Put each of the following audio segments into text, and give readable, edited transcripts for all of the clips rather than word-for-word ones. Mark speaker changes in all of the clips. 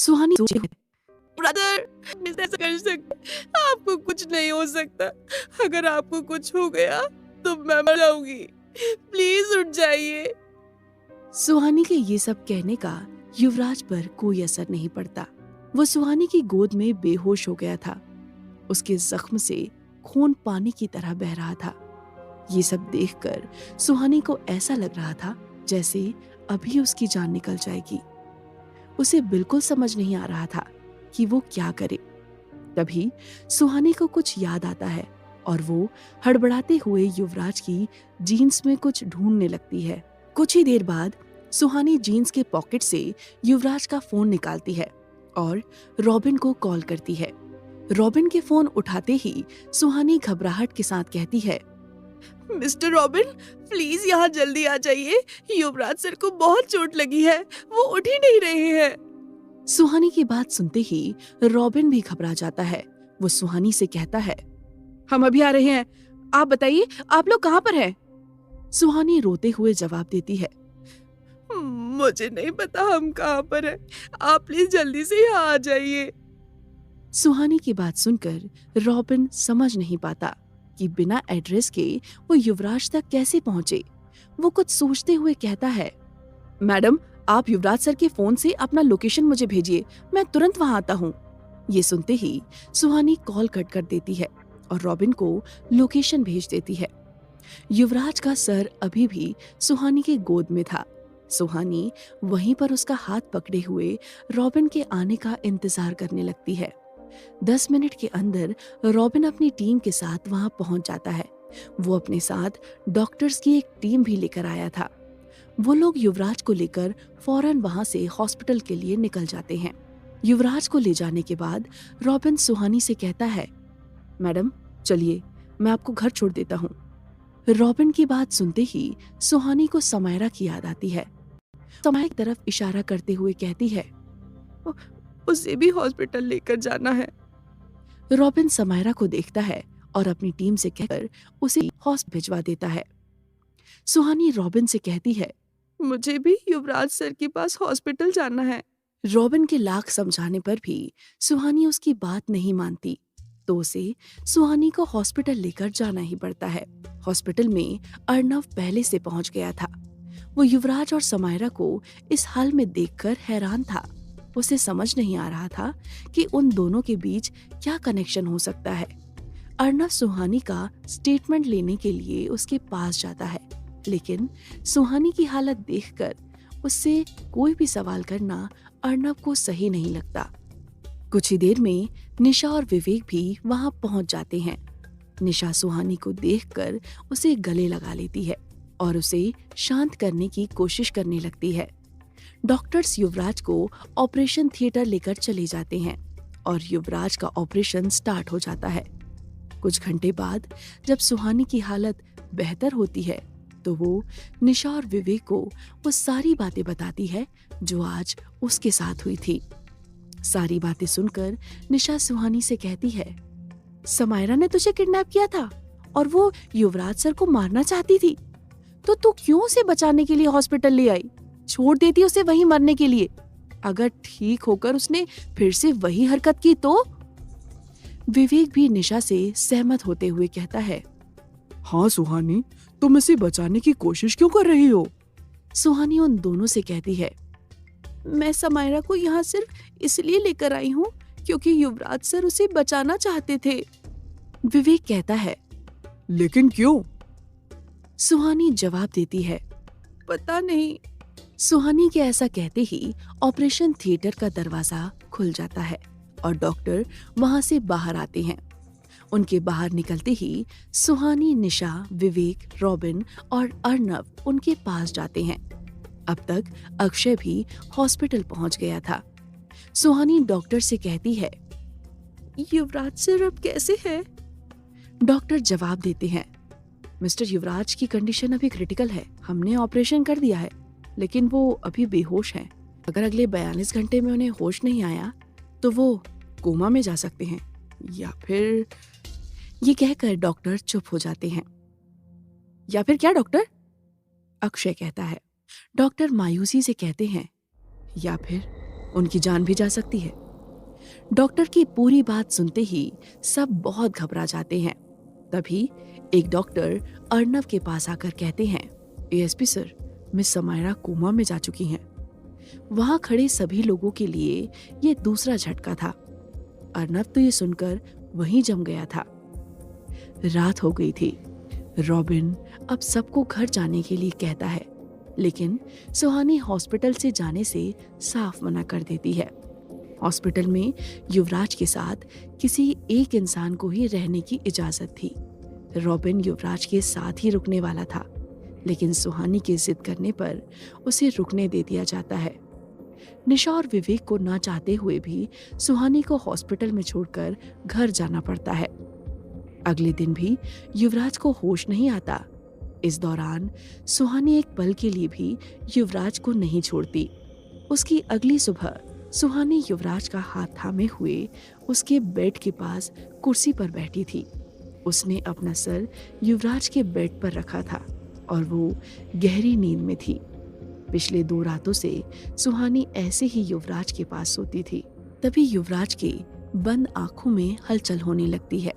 Speaker 1: सुहानी सोचती है,
Speaker 2: ब्रदर ऐसा कर सकते, आपको कुछ नहीं हो सकता। अगर आपको कुछ हो गया तो मैं मर जाऊंगी। प्लीज उठ जाइए।
Speaker 1: सुहानी के ये सब कहने का युवराज पर कोई असर नहीं पड़ता। वो सुहानी की गोद में बेहोश हो गया था। उसके जख्म से खून पानी की तरह बह रहा था। ये सब देखकर सुहानी को ऐसा लग रहा था जैसे अभी उसकी जान निकल जाएगी। उसे बिल्कुल समझ नहीं आ रहा था कि वो क्या करे। तभी सुहानी को कुछ याद आता है और वो हड़बड़ाते हुए युवराज की जीन्स में कुछ ढूंढने लगती है। कुछ ही देर बाद सुहानी जीन्स के पॉकेट से युवराज का फोन निकालती है और रॉबिन को कॉल करती है। रॉबिन के फोन उठाते ही सुहानी घबराहट के साथ कहती है,
Speaker 2: मिस्टर रॉबिन, प्लीज यहाँ जल्दी आ जाइए। युवराज सर को बहुत चोट लगी है, वो उठ ही नहीं रहे हैं।
Speaker 1: सुहानी की बात सुनते ही रॉबिन भी घबरा जाता है। वो सुहानी से कहता है,
Speaker 2: हम अभी आ रहे हैं, आप बताइए आप लोग कहाँ पर हैं?
Speaker 1: सुहानी रोते हुए जवाब देती है,
Speaker 2: मुझे नहीं पता हम कहाँ पर हैं। आप प्लीज जल्दी से यहाँ आ जाइए।
Speaker 1: सुहानी की बात सुनकर रॉबिन समझ नहीं पाता कि बिना एड्रेस के वो युवराज तक कैसे पहुंचे। वो कुछ सोचते हुए कहता है,
Speaker 2: मैडम, आप युवराज सर के फोन से अपना लोकेशन मुझे भेजिए, मैं तुरंत वहां आता हूँ।
Speaker 1: ये सुनते ही सुहानी कॉल कट कर देती है और रॉबिन को लोकेशन भेज देती है। युवराज का सर अभी भी सुहानी के गोद में था। सुहानी वहीं पर उसका हाथ पकड़े हुए रॉबिन के आने का इंतजार करने लगती है। 10 मिनट के अंदर रॉबिन अपनी टीम के साथ वहां पहुंच जाता है। वो अपने साथ डॉक्टर्स की एक टीम भी लेकर आया था। वो लोग युवराज को लेकर फौरन वहां से हॉस्पिटल के लिए निकल जाते हैं। युवराज को ले जाने के बाद रॉबिन सुहानी से कहता है,
Speaker 2: मैडम चलिए, मैं आपको घर छोड़ देता हूँ।
Speaker 1: रॉबिन की बात सुनते ही सुहानी को समायरा की याद आती है। समायरा की तरफ इशारा करते हुए कहती है,
Speaker 2: उसे भी हॉस्पिटल लेकर जाना है।
Speaker 1: रॉबिन समायरा को देखता है और अपनी टीम से कहकर उसे हॉस्पिटल भिजवा देता है। सुहानी रॉबिन से कहती है,
Speaker 2: मुझे भी युवराज सर के पास हॉस्पिटल जाना है।
Speaker 1: रॉबिन के लाख समझाने पर भी सुहानी उसकी बात नहीं मानती, तो उसे सुहानी को हॉस्पिटल लेकर जाना ही पड़ता है। हॉस्पिटल में अर्नव पहले से पहुंच गया था। वो युवराज और समायरा को इस हाल में देखकर हैरान था। उसे समझ नहीं आ रहा था कि उन दोनों के बीच क्या कनेक्शन हो सकता है। अर्नव सुहानी का स्टेटमेंट लेने के लिए उसके पास जाता है, लेकिन सुहानी की हालत देखकर उससे कोई भी सवाल करना अर्नव को सही नहीं लगता। कुछ ही देर में निशा और विवेक भी वहां पहुंच जाते हैं। निशा सुहानी को देखकर उसे गले लगा लेती है और उसे शांत करने की कोशिश करने लगती है। डॉक्टर्स युवराज को ऑपरेशन थिएटर लेकर चले जाते हैं और युवराज का ऑपरेशन स्टार्ट हो जाता है। कुछ घंटे बाद जब सुहानी की हालत बेहतर होती है तो वो निशा और विवेक को वो सारी बातें बताती है जो आज उसके साथ हुई थी। सारी बातें सुनकर निशा सुहानी से कहती है, समायरा ने तुझे किडनैप किया था और वो युवराज सर को मारना चाहती थी, तो तू क्यों उसे बचाने के लिए हॉस्पिटल ले आई? छोड़ देती उसे वहीं मरने के लिए। अगर ठीक होकर उसने फिर से वही हरकत की तो? विवेक भी निशा से सहमत होते हुए कहता है,
Speaker 2: हाँ सुहानी, तुम इसे बचाने की कोशिश क्यों कर रही हो?
Speaker 1: सुहानी उन दोनों से कहती है,
Speaker 2: मैं समायरा को यहाँ सिर्फ इसलिए लेकर आई हूँ क्योंकि युवराज सर उसे बचाना चाहते थे।
Speaker 1: विवेक कहता है,
Speaker 2: लेकिन क्यों?
Speaker 1: सुहानी जवाब देती है,
Speaker 2: पता नहीं।
Speaker 1: सुहानी के ऐसा कहते ही ऑपरेशन थिएटर का दरवाजा खुल जाता है और डॉक्टर वहां से बाहर आते हैं। उनके बाहर निकलते ही सुहानी, निशा, विवेक, रॉबिन और अर्नव उनके पास जाते हैं। अब तक अक्षय भी हॉस्पिटल पहुंच गया था। सुहानी डॉक्टर से कहती है,
Speaker 2: युवराज सर अब कैसे हैं?
Speaker 1: डॉक्टर जवाब देते हैं,
Speaker 2: मिस्टर युवराज की कंडीशन अभी क्रिटिकल है। हमने ऑपरेशन कर दिया है, लेकिन वो अभी बेहोश हैं। अगर अगले 42 घंटे में उन्हें होश नहीं आया तो वो कोमा में जा सकते हैं, या फिर।
Speaker 1: ये कहकर डॉक्टर चुप हो जाते हैं।
Speaker 2: या फिर क्या डॉक्टर?
Speaker 1: अक्षय कहता है। डॉक्टर मायूसी से कहते हैं,
Speaker 2: या फिर उनकी जान भी जा सकती है। डॉक्टर की पूरी बात सुनते ही सब बहुत घबरा जाते हैं। तभी एक डॉक्टर अर्नव के पास आकर कहते हैं, ASP sir, miss Samaira coma में जा चुकी हैं। वहां खड़े सभी लोगों के लिए ये दूसरा झटका था। अर्नव तो ये सुनकर वहीं जम गया था। रात हो गई थी। रॉबिन अब सबको घर जाने के लिए कहता है, लेकिन सुहानी हॉस्पिटल से जाने से साफ मना कर देती है। हॉस्पिटल में युवराज के साथ किसी एक इंसान को ही रहने की इजाजत थी। रॉबिन युवराज के साथ ही रुकने वाला था, लेकिन सुहानी की जिद करने पर उसे रुकने दे दिया जाता है। निशा और विवेक को ना चाहते हुए भी सुहानी को हॉस्पिटल में छोड़कर घर जाना पड़ता है। अगले दिन भी युवराज को होश नहीं आता। इस दौरान सुहानी एक पल के लिए भी युवराज को नहीं छोड़ती। उसकी अगली सुबह सुहानी युवराज का हाथ थामे हुए उसके बेड के पास कुर्सी पर बैठी थी। उसने अपना सर युवराज के बेड पर रखा था और वो गहरी नींद में थी। पिछले 2 रातों से सुहानी ऐसे ही युवराज के पास सोती थी। तभी युवराज के बंद आंखों में हलचल होने लगती है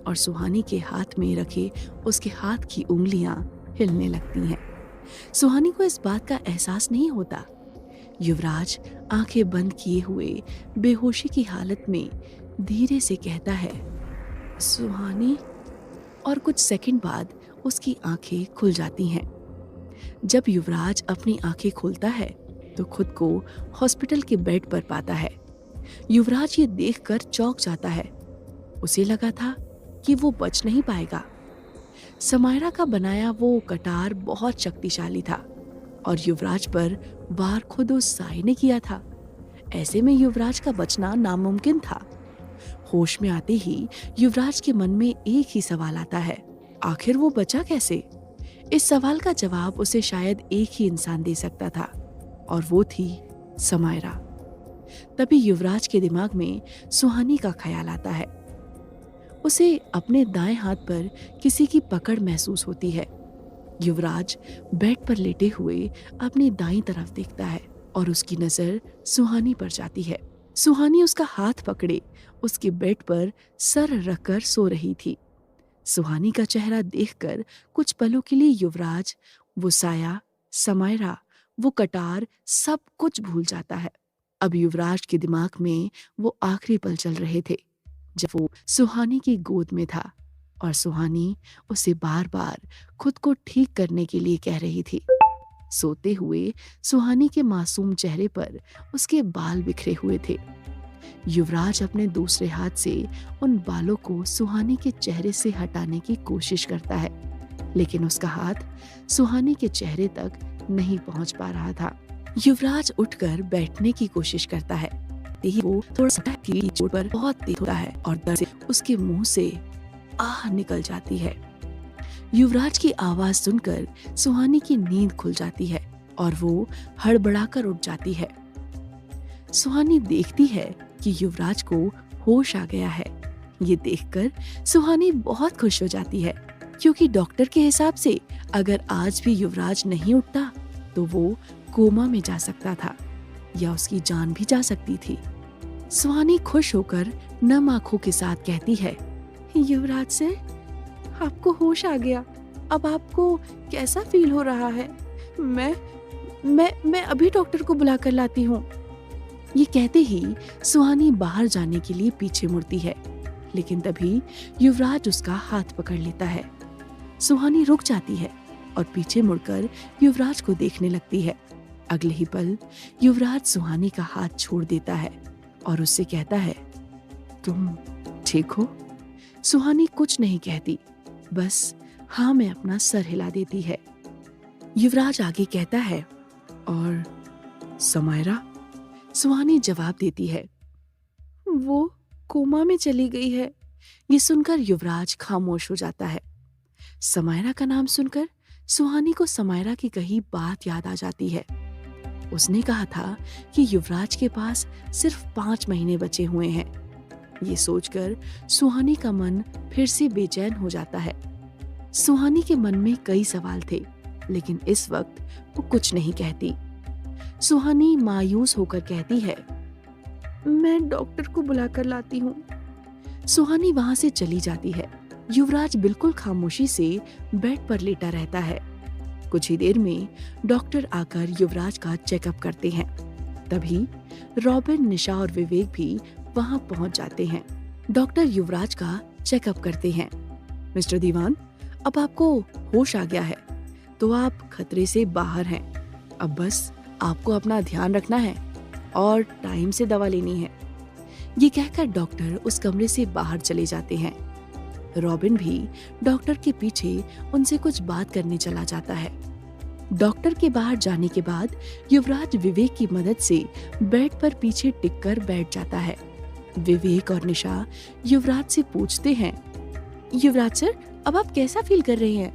Speaker 2: और सुहानी के हाथ में रखे उसके हाथ की उंगलियां हिलने लगती हैं। सुहानी को इस बात का एहसास नहीं होता। युवराज आंखें बंद किए हुए बेहोशी की हालत में धीरे से कहता है, सुहानी, और कुछ सेकंड बाद उसकी आंखें खुल जाती हैं। जब युवराज अपनी आंखें खोलता है तो खुद को हॉस्पिटल के बेड पर पाता है। युवराज ये देखकर चौंक जाता है। उसे लगा था कि वो बच नहीं पाएगा। समायरा का बनाया वो कटार बहुत शक्तिशाली था और युवराज पर वार खुद उस साई ने किया था। ऐसे में युवराज का बचना नामुमकिन था। होश में आते ही युवराज के मन में एक ही सवाल आता है, आखिर वो बचा कैसे? इस सवाल का जवाब उसे शायद एक ही इंसान दे सकता था और वो थी समायरा। तभी युवराज के दिमाग में सुहानी का ख्याल आता है। उसे अपने दाएं हाथ पर किसी की पकड़ महसूस होती है। युवराज बेड पर लेटे हुए अपनी दाईं तरफ देखता है और उसकी नजर सुहानी पर जाती है। सुहानी उसका हाथ पकड़े उसके बेड पर सर रखकर सो रही थी। सुहानी का चेहरा देखकर कुछ पलों के लिए युवराज, वो साया, समायरा, वो कटार, सब कुछ भूल जाता है। अब युवराज के दिमाग में वो आखिरी पल चल रहे थे जब वो सुहानी की गोद में था और सुहानी उसे बार बार खुद को ठीक करने के लिए कह रही थी। सोते हुए सुहानी के मासूम चेहरे पर उसके बाल बिखरे हुए थे। युवराज अपने दूसरे हाथ से उन बालों को सुहानी के चेहरे से हटाने की कोशिश करता है, लेकिन उसका हाथ सुहानी के चेहरे तक नहीं पहुंच पा रहा था। युवराज उठकर बैठने की कोशिश करता है। वो थोड़ा सा की चोट पर बहुत तेज होता है और दर्द से उसके मुंह से आह निकल जाती है। युवराज की आवाज सुनकर सुहानी की नींद खुल जाती है और वो हड़बड़ाकर उठ जाती है। सुहानी देखती है कि युवराज को होश आ गया है। ये देखकर सुहानी बहुत खुश हो जाती है, क्योंकि डॉक्टर के हिसाब से अगर आज भी युवराज नहीं उठता तो वो कोमा में जा सकता था या उसकी जान भी जा सकती थी। सुहानी खुश होकर नम आंखों के साथ कहती है, युवराज से आपको होश आ गया। अब आपको कैसा फील हो रहा है? मैं अभी डॉक्टर को बुलाकर लाती हूँ। ये कहते ही सुहानी बाहर जाने के लिए पीछे मुड़ती है, लेकिन तभी युवराज उसका हाथ पकड़ लेता है। सुहानी रुक जाती है और पीछे मुड़कर युवराज को देखने लगती है। अगले ही पल युवराज सुहानी का हाथ छोड़ देता है और उससे कहता है, तुम ठीक हो? सुहानी कुछ नहीं कहती, बस हाँ में अपना सर हिला देती है। युवराज आगे कहता है, और समायरा? सुहानी जवाब देती है, वो कोमा में चली गई है। ये सुनकर युवराज खामोश हो जाता है। समायरा का नाम सुनकर सुहानी को समायरा की कही बात याद आ जाती है। उसने कहा था कि युवराज के पास सिर्फ 5 महीने बचे हुए हैं। ये सोचकर सुहानी का मन फिर से बेचैन हो जाता है। सुहानी के मन में कई सवाल थे, लेकिन इस वक्त वो कुछ नहीं कहती। सुहानी मायूस होकर कहती है, मैं डॉक्टर को बुलाकर लाती हूँ।
Speaker 1: सुहानी वहां से चली जाती है। युवराज बिल्कुल खामोशी से बेड पर लेटा रहता है। कुछ ही देर में डॉक्टर आकर युवराज का चेकअप करते हैं। तभी रॉबिन, निशा और विवेक भी वहां पहुंच जाते हैं। डॉक्टर युवराज का चेकअप करते हैं। मिस्टर दीवान, अब आपको होश आ गया है, तो आप खतरे से बाहर हैं। अब बस आपको अपना ध्यान रखना है और टाइम से दवा लेनी है। ये कहकर डॉक्टर उस कमरे से बाहर चले जाते हैं। रॉबिन भी डॉक्टर के पीछे उनसे कुछ बात करने चला जाता है। डॉक्टर के बाहर जाने के बाद युवराज विवेक की मदद से बेड पर पीछे टिककर बैठ जाता है। विवेक और निशा युवराज से पूछते हैं, युवराज सर, अब आप कैसा फील कर रहे हैं?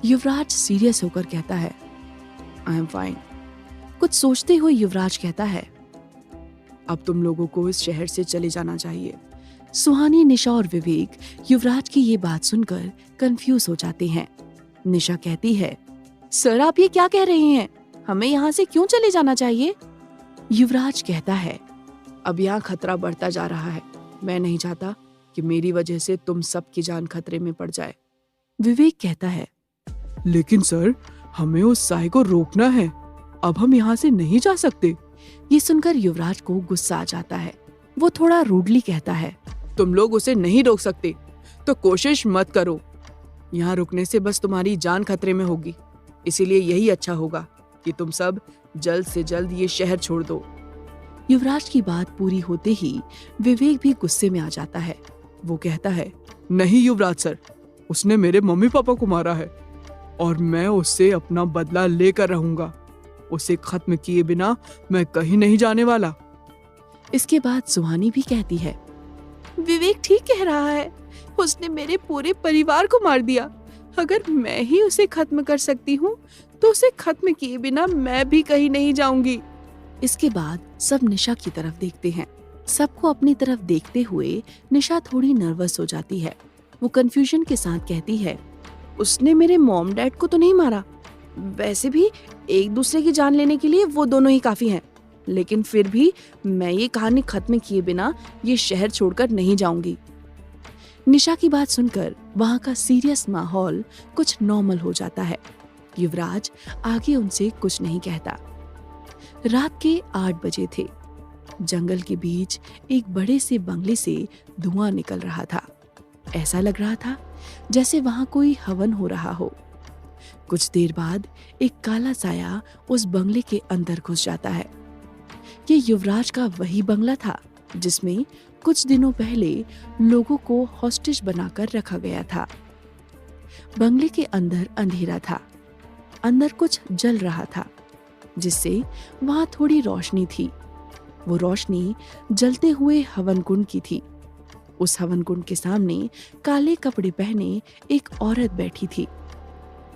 Speaker 1: युवराज सीरियस होकर कहता है, आई एम फाइन। कुछ सोचते हुए युवराज कहता है, अब तुम लोगों को इस शहर से चले जाना चाहिए। सुहानी, निशा और विवेक युवराज की ये बात सुनकर कंफ्यूज हो जाते हैं। निशा कहती है, सर आप ये क्या कह रहे हैं? हमें यहाँ से क्यों चले जाना चाहिए? युवराज कहता है, अब यहाँ खतरा बढ़ता जा रहा है। मैं नहीं चाहता कि मेरी वजह से तुम सबकी जान खतरे में पड़ जाए। विवेक कहता है, लेकिन सर, हमें उस साय को रोकना है। अब हम यहाँ से नहीं जा सकते। ये सुनकर युवराज को गुस्सा आ जाता है। वो थोड़ा रूडली कहता है, तुम लोग उसे नहीं रोक सकते तो कोशिश मत करो। यहाँ रुकने से बस तुम्हारी जान खतरे में होगी। इसीलिए यही अच्छा होगा कि तुम सब जल्द से जल्द ये शहर छोड़ दो। युवराज की बात पूरी होते ही विवेक भी गुस्से में आ जाता है। वो कहता है, नहीं युवराज सर, उसने मेरे मम्मी पापा को मारा है और मैं उससे अपना बदला लेकर रहूंगा। उसे खत्म किए बिना मैं कहीं नहीं जाने वाला। इसके बाद सुहानी भी कहती है, विवेक ठीक कह रहा है, उसने मेरे पूरे परिवार को मार दिया। अगर मैं ही उसे खत्म कर सकती हूँ तो उसे खत्म किए बिना मैं भी कहीं नहीं जाऊंगी। इसके बाद सब निशा की तरफ देखते हैं। सबको अपनी तरफ देखते हुए निशा थोड़ी नर्वस हो जाती है। वो कंफ्यूजन के साथ कहती है, उसने मेरे मॉम डैड को तो नहीं मारा। वैसे भी एक दूसरे की जान लेने के लिए वो दोनों ही काफी हैं। लेकिन फिर भी मैं ये कहानी खत्म किए बिना ये शहर छोड़कर नहीं जाऊंगी। निशा की बात सुनकर वहां का सीरियस माहौल कुछ नॉर्मल हो जाता है। युवराज आगे उनसे कुछ नहीं कहता। रात के 8 बजे थे। जंगल के बीच एक बड़े से बंगले से धुआं निकल रहा था। ऐसा लग रहा था जैसे वहां कोई हवन हो रहा हो। कुछ देर बाद एक काला साया उस बंगले के अंदर घुस जाता है। ये युवराज का वही बंगला था जिसमें कुछ दिनों पहले लोगों को हॉस्टेज बनाकर रखा गया था। बंगले के अंदर अंधेरा था। अंदर कुछ जल रहा था जिससे वहां थोड़ी रोशनी थी। वो रोशनी जलते हुए हवन कुंड की थी। उस हवन कुंड के सामने काले कपड़े पहने एक औरत बैठी थी।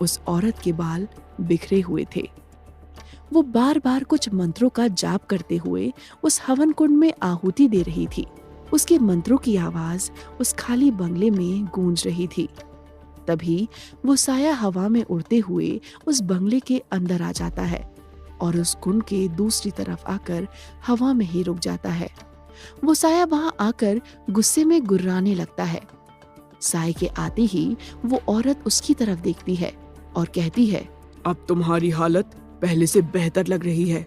Speaker 1: उस औरत के बाल बिखरे हुए थे। वो बार बार कुछ मंत्रों का जाप करते हुए उस हवन कुंड में आहुति दे रही थी। उसके मंत्रों की आवाज उस खाली बंगले में गूंज रही थी। तभी वो साया हवा में उड़ते हुए उस बंगले के अंदर आ जाता है और उस कुंड के दूसरी तरफ आकर हवा में ही रुक जाता है। वो साया वहां आकर गुस्से में गुर्राने लगता है। साए के आते ही वो औरत उसकी तरफ देखती है और कहती है, अब तुम्हारी हालत पहले से बेहतर लग रही है।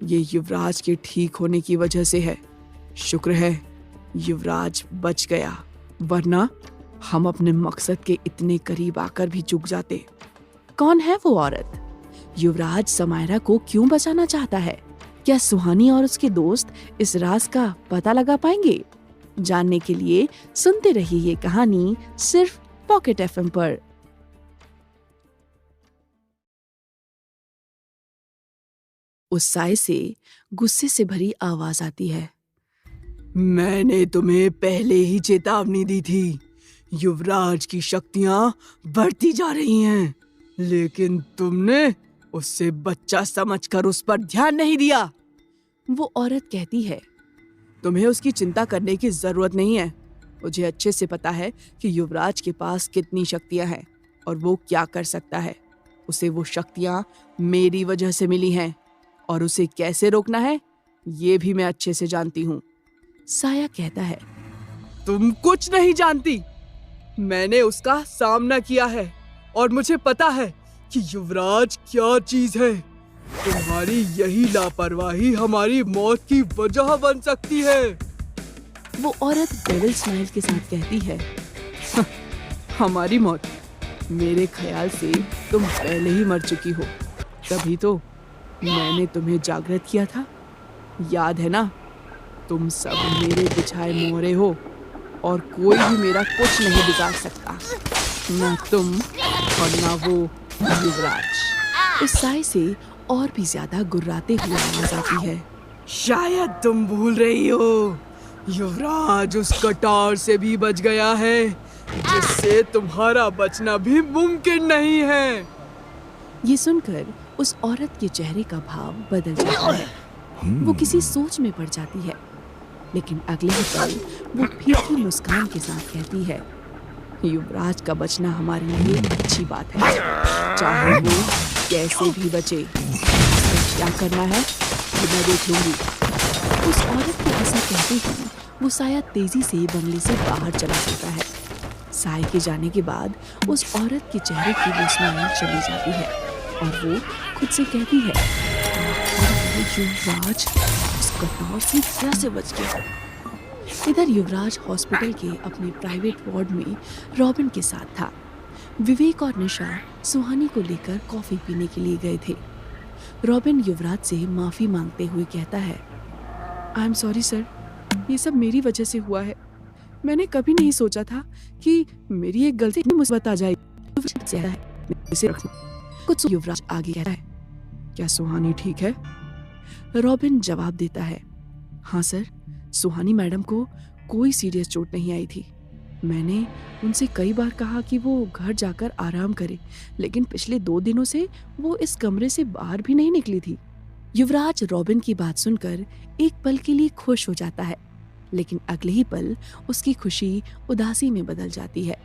Speaker 1: ये युवराज के ठीक होने की वजह से है। शुक्र है युवराज बच गया, वरना हम अपने मकसद के इतने करीब आकर भी चूक जाते। कौन है वो औरत? युवराज समायरा को क्यों बचाना चाहता है? क्या सुहानी और उसके दोस्त इस राज का पता लगा पाएंगे? जानने के लिए सुनते रहिए ये कहानी सिर्फ पॉकेट एफएम पर। उस साए से गुस्से से भरी आवाज आती है, मैंने तुम्हें पहले ही चेतावनी दी थी। युवराज की शक्तियां बढ़ती जा रही हैं, लेकिन तुमने उससे बच्चा समझकर उस पर ध्यान नहीं दिया। वो औरत कहती है, तुम्हें उसकी चिंता करने की जरूरत नहीं है। मुझे अच्छे से पता है कि युवराज के पास कितनी शक्तियां हैं और वो क्या कर सकता है। उसे वो शक्तियां मेरी वजह से मिली हैं और उसे कैसे रोकना है
Speaker 2: ये भी मैं अच्छे से जानती हूँ। साया कहता है, तुम कुछ नहीं जानती। मैंने उसका सामना किया है और मुझे पता है कि युवराज क्या चीज है। तुम्हारी यही लापरवाही हमारी मौत की वजह बन सकती है। वो औरत डेविल स्माइल के साथ कहती है, हमारी मौत? मेरे ख्याल से तुम पहले ही मर चुकी हो। तभी तो मैंने तुम्हें जागृत किया था, याद है ना? तुम सब मेरे बिछाए मोहरे हो और कोई भी मेरा कुछ नहीं बिगाड़ सकता, ना तुम और ना वो युवराज। उस साय से और भी ज्यादा गुर्राते हुए आवाज आती है, शायद तुम भूल रही हो, युवराज उस कटार से भी बच गया है जिससे तुम्हारा बचना भी मुमकिन नहीं है। ये सुनकर उस औरत के चेहरे का भाव बदल जाता है। वो किसी सोच में पड़ जाती है, लेकिन अगले ही पल वो फीकी मुस्कान के साथ कहती है, युवराज का बचना हमारे लिए अच्छी बात है, चाहे वो कैसे भी बचे। तो क्या करना है तो मैं देख लूंगी। उस औरत के ऐसा कहते ही वो साया तेजी से बंगले से बाहर चला जाता है। साय के जाने के बाद उस औरत के चेहरे की वो स्माइल चली जाती है और वो खुद से कहती है, युवराज उस कटार से कैसे बच गया। इधर युवराज हॉस्पिटल के अपने प्राइवेट वार्ड में रॉबिन के साथ था। विवेक और निशा सुहानी को लेकर कॉफी पीने के लिए गए थे। रॉबिन युवराज से माफी मांगते हुए कहता है, आई एम सॉरी सर, ये सब मेरी वजह से हुआ है। मैंने कभी नहीं सोचा था कि मेरी एक गलती इतनी मुसीबत आ जाएगी। इसे रखना। कुछ युवराज आगे कहता है, क्या सुहानी ठीक है? रॉबिन जवाब देता है, हाँ सर, सुहानी मैडम को कोई सीरियस चोट नहीं आई थी। मैंने उनसे कई बार कहा कि वो घर जाकर आराम करे, लेकिन पिछले 2 दिनों से वो इस कमरे से बाहर भी नहीं निकली थी। युवराज रॉबिन की बात सुनकर एक पल के लिए खुश हो जाता है, लेकिन अगले ही पल उसकी खुशी उदासी में बदल जाती है।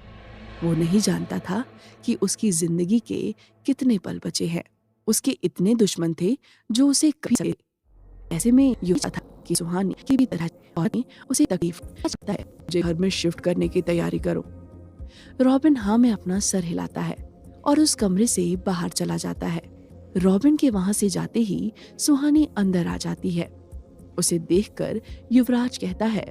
Speaker 2: वो नहीं जानता था कि उसकी जिंदगी के कितने पल बचे हैं। उसके इतने दुश्मन थे जो उसे कभी ऐसे में यूं था कि सुहानी की भी तरह और उसे तकलीफ सकता है। मुझे घर में शिफ्ट करने की तैयारी करो। रॉबिन हाँ में अपना सर हिलाता है और उस कमरे से बाहर चला जाता है। रॉबिन के वहां से जाते ही सुहानी अंदर आ जाती है। उसे देखकर युवराज कहता है,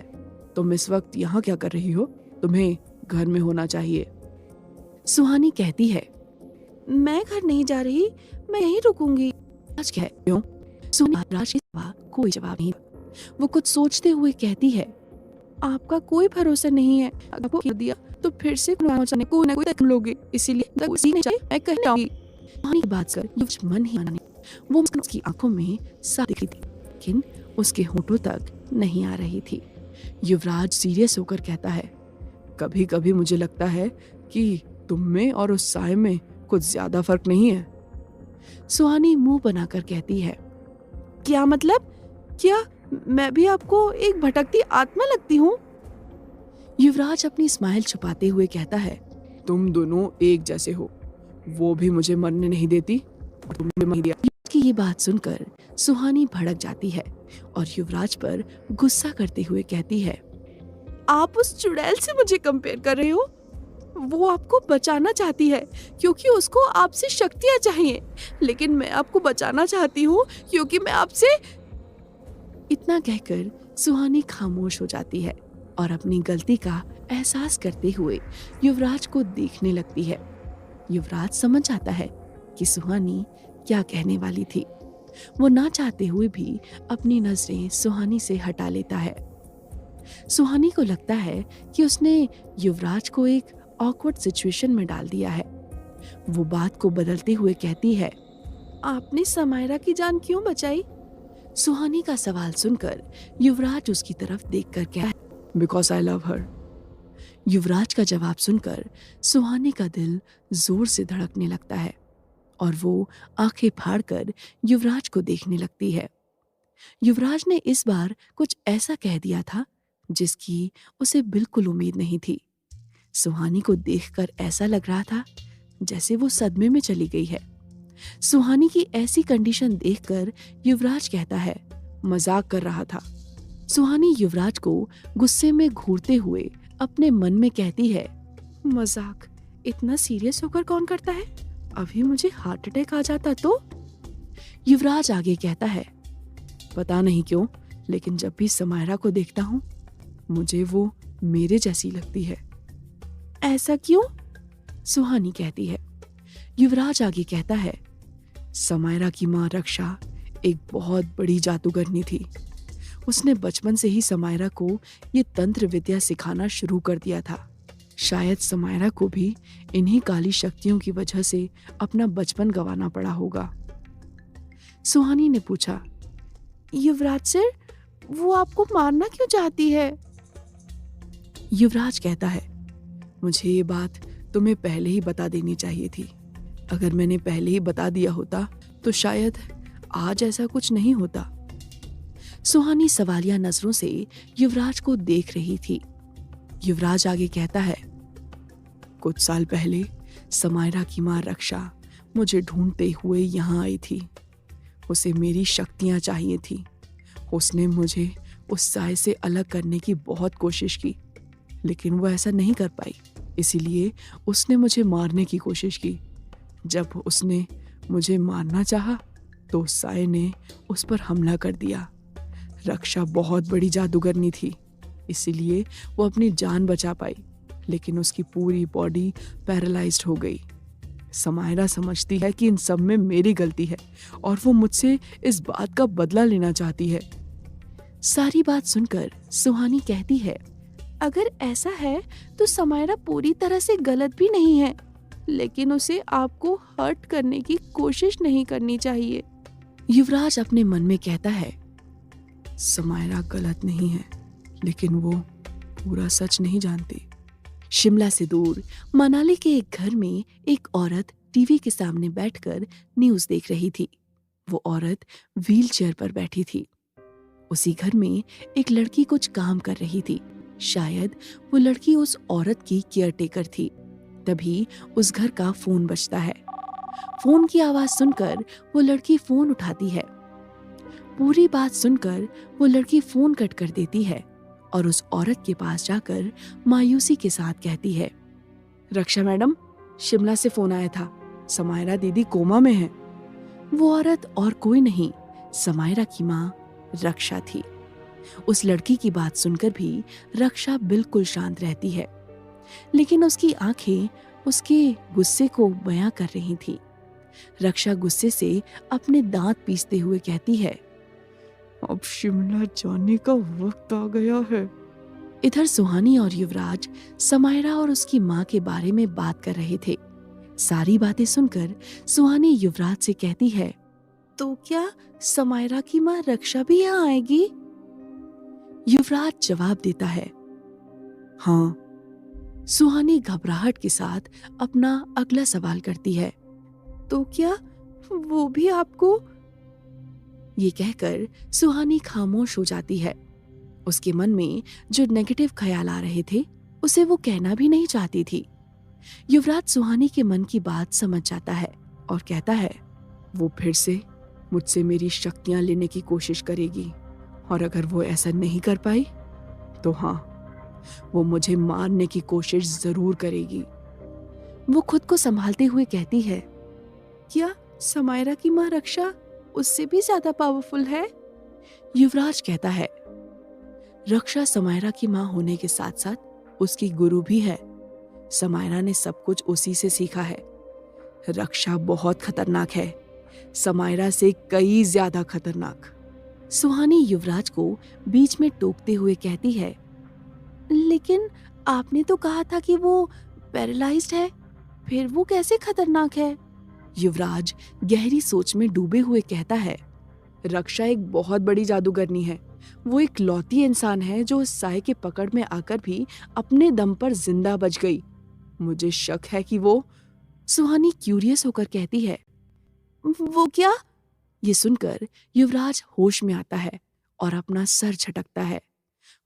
Speaker 2: तुम इस वक्त यहाँ क्या कर रही हो? तुम्हें घर में होना चाहिए। सुहानी कहती है, मैं घर नहीं जा रही, मैं यहीं रुकूंगी। आज क्या है? क्यों? सुहानी का कोई जवाब नहीं। वो कुछ सोचते हुए कहती है, आपका कोई भरोसा नहीं है। आपको कह दिया तो फिर से कोई ना कोई तक लोगे, इसीलिए मैं कहीं जाऊंगी। सुहानी की बात कर युवराज मन ही माने। वो उसकी आंखों में साफ दिख रही थी, लेकिन उसके होठों तक नहीं आ रही थी। युवराज सीरियस होकर कहता है, कभी कभी मुझे लगता है कि तुम में और उस साय में कुछ ज्यादा फर्क नहीं है। सुहानी मुंह बनाकर कहती है, क्या मतलब? क्या मैं भी आपको एक भटकती आत्मा लगती हूँ? युवराज अपनी स्माइल छुपाते हुए कहता है, तुम दोनों एक जैसे हो। वो भी मुझे मरने नहीं देती, तुमने नहीं दिया। की ये बात सुनकर सुहानी भड़क जाती है और युवराज पर गुस्सा करते हुए कहती है, आप उस चुड़ैल से मुझे कंपेयर कर रहे हो? वो आपको बचाना चाहती है क्योंकि उसको आपसे शक्तियां चाहिए, लेकिन मैं आपको बचाना चाहती हूँ क्योंकि मैं आपसे। इतना कहकर सुहानी खामोश हो जाती है और अपनी गलती का एहसास करते हुए युवराज को देखने लगती है। युवराज समझ जाता है कि सुहानी क्या कहने वाली थी। वो ना चाहते हुए भी अपनी नजरें सुहानी से हटा लेता है। सुहानी को लगता है कि उसने युवराज को एक ऑकवर्ड सिचुएशन में डाल दिया है। वो बात को बदलते हुए कहती है, आपने समायरा की जान क्यों बचाई? सुहानी का सवाल सुनकर युवराज उसकी तरफ देखकर कहता है, बिकॉज आई लव हर। युवराज का जवाब सुनकर सुहानी का दिल जोर से धड़कने लगता है और वो आंखें फाड़कर युवराज को देखने लगती है। युवराज ने इस बार कुछ ऐसा कह दिया था जिसकी उसे बिल्कुल उम्मीद नहीं थी। सुहानी को देखकर ऐसा लग रहा था जैसे वो सदमे में चली गई है। सुहानी की ऐसी कंडीशन देखकर युवराज कहता है, मजाक कर रहा था। सुहानी युवराज को गुस्से में घूरते हुए अपने मन में कहती है, मजाक इतना सीरियस होकर कौन करता है? अभी मुझे हार्ट अटैक आ जाता तो? युवराज आगे कहता है, पता नहीं क्यों, लेकिन जब भी समायरा को देखता हूँ मुझे वो मेरे जैसी लगती है। ऐसा क्यों? सुहानी कहती है। युवराज आगे कहता है, समायरा की माँ रक्षा एक बहुत बड़ी जादूगरनी थी। उसने बचपन से ही समायरा को ये तंत्र विद्या सिखाना शुरू कर दिया था। शायद समायरा को भी इन्हीं काली शक्तियों की वजह से अपना बचपन गंवाना पड़ा होगा। सुहानी ने पूछा, युवराज सर, वो आपको मारना क्यों चाहती है? युवराज कहता है, मुझे ये बात तुम्हें पहले ही बता देनी चाहिए थी। अगर मैंने पहले ही बता दिया होता तो शायद आज ऐसा कुछ नहीं होता। सुहानी सवालिया नजरों से युवराज को देख रही थी। युवराज आगे कहता है, कुछ साल पहले समायरा की माँ रक्षा मुझे ढूंढते हुए यहाँ आई थी। उसे मेरी शक्तियां चाहिए थी। उसने मुझे उस साय से अलग करने की बहुत कोशिश की, लेकिन वो ऐसा नहीं कर पाई। इसीलिए उसने मुझे मारने की कोशिश की। जब उसने मुझे मारना चाहा तो उस साय ने उस पर हमला कर दिया। रक्षा बहुत बड़ी जादूगरनी थी, इसीलिए वो अपनी जान बचा पाई, लेकिन उसकी पूरी बॉडी पैरालाइज्ड हो गई। समायरा समझती है कि इन सब में मेरी गलती है और वो मुझसे इस बात का बदला लेना चाहती है। सारी बात सुनकर सुहानी कहती है, अगर ऐसा है तो समायरा पूरी तरह से गलत भी नहीं है, लेकिन उसे आपको हर्ट करने की कोशिश नहीं करनी चाहिए। युवराज अपने मन में कहता है, समायरा गलत नहीं है, लेकिन वो पूरा सच नहीं जानती। शिमला से दूर मनाली के एक घर में एक औरत टीवी के सामने बैठकर न्यूज़ देख रही थी। वो औरत व्हीलचेयर पर बैठी थी। उसी घर में एक लड़की कुछ काम कर रही थी। शायद वो लड़की उस औरत की केयरटेकर थी। तभी उस घर का फोन बजता है। फोन की आवाज सुनकर वो लड़की फोन उठाती है। पूरी बात सुनकर वो लड़की फोन कट कर देती है और उस औरत के पास जाकर मायूसी के साथ कहती है, रक्षा मैडम, शिमला से फोन आया था। समायरा दीदी कोमा में है। वो औरत और कोई नहीं, समायरा की माँ रक्षा थी। उस लड़की की बात सुनकर भी रक्षा बिल्कुल शांत रहती है, लेकिन उसकी आंखें उसके गुस्से को बयां कर रही थी। रक्षा गुस्से से अपने दांत पीसते हुए कहती है, अब शिमला जाने का वक्त आ गया है। इधर सुहानी और युवराज समायरा और उसकी माँ के बारे में बात कर रहे थे। सारी बातें सुनकर सुहानी युवराज से कहती है, तो क्या समायरा की माँ रक्षा भी यहाँ आएगी? युवराज जवाब देता है, हाँ। सुहानी घबराहट के साथ अपना अगला सवाल करती है, तो क्या वो भी आपको? ये कहकर सुहानी खामोश हो जाती है। उसके मन में जो नेगेटिव ख्याल आ रहे थे उसे वो कहना भी नहीं चाहती थी। युवराज सुहानी के मन की बात समझ जाता है और कहता है, वो फिर से मुझसे मेरी शक्तियां लेने की कोशिश करेगी, और अगर वो ऐसा नहीं कर पाई तो हाँ, वो मुझे मारने की कोशिश जरूर करेगी। वो खुद को संभालते हुए कहती है, क्या समायरा की माँ रक्षा उससे भी ज्यादा पावरफुल है? युवराज कहता है, रक्षा समायरा की माँ होने के साथ साथ उसकी गुरु भी है। समायरा ने सब कुछ उसी से सीखा है। रक्षा बहुत खतरनाक है, समायरा से कई ज्यादा खतरनाक। सुहानी युवराज को बीच में टोकते हुए कहती है, लेकिन आपने तो कहा था कि वो पैरालाइज्ड है, फिर वो कैसे खतरनाक है? युवराज गहरी सोच में डूबे हुए कहता है, रक्षा एक बहुत बड़ी जादूगरनी है। वो एक लौती इंसान है जो इस साय के पकड़ में आकर भी अपने दम पर जिंदा बच गई। मुझे शक है कि वो। सुहानी क्यूरियस होकर कहती है, वो क्या? ये सुनकर युवराज होश में आता है और अपना सर झटकता है।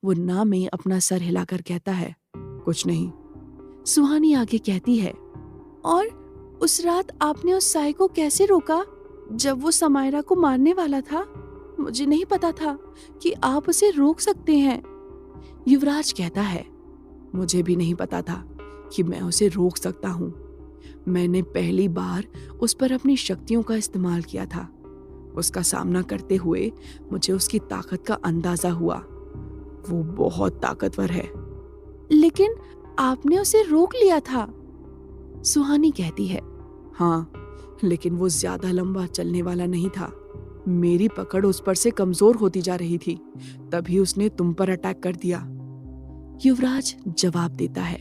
Speaker 2: वो ना में अपना सर हिलाकर कहता है, कुछ नहीं। सुहानी आगे कहती है, और उस रात आपने उस साय को कैसे रोका जब वो समायरा को मारने वाला था?
Speaker 1: मुझे नहीं पता था कि आप उसे रोक सकते हैं। युवराज कहता है,
Speaker 2: मुझे भी नहीं पता था कि मैं उसे रोक सकता हूँ। मैंने पहली बार उस पर अपनी शक्तियों का इस्तेमाल किया था। उसका सामना करते हुए मुझे उसकी ताकत का अंदाजा हुआ। वो बहुत ताकतवर है।
Speaker 1: लेकिन आपने उसे रोक लिया था।
Speaker 2: सुहानी कहती है, हाँ, लेकिन वो ज्यादा लंबा चलने वाला नहीं था। मेरी पकड़ उस पर से कमजोर होती जा रही थी, तभी उसने तुम पर अटैक कर दिया।
Speaker 1: युवराज जवाब देता है।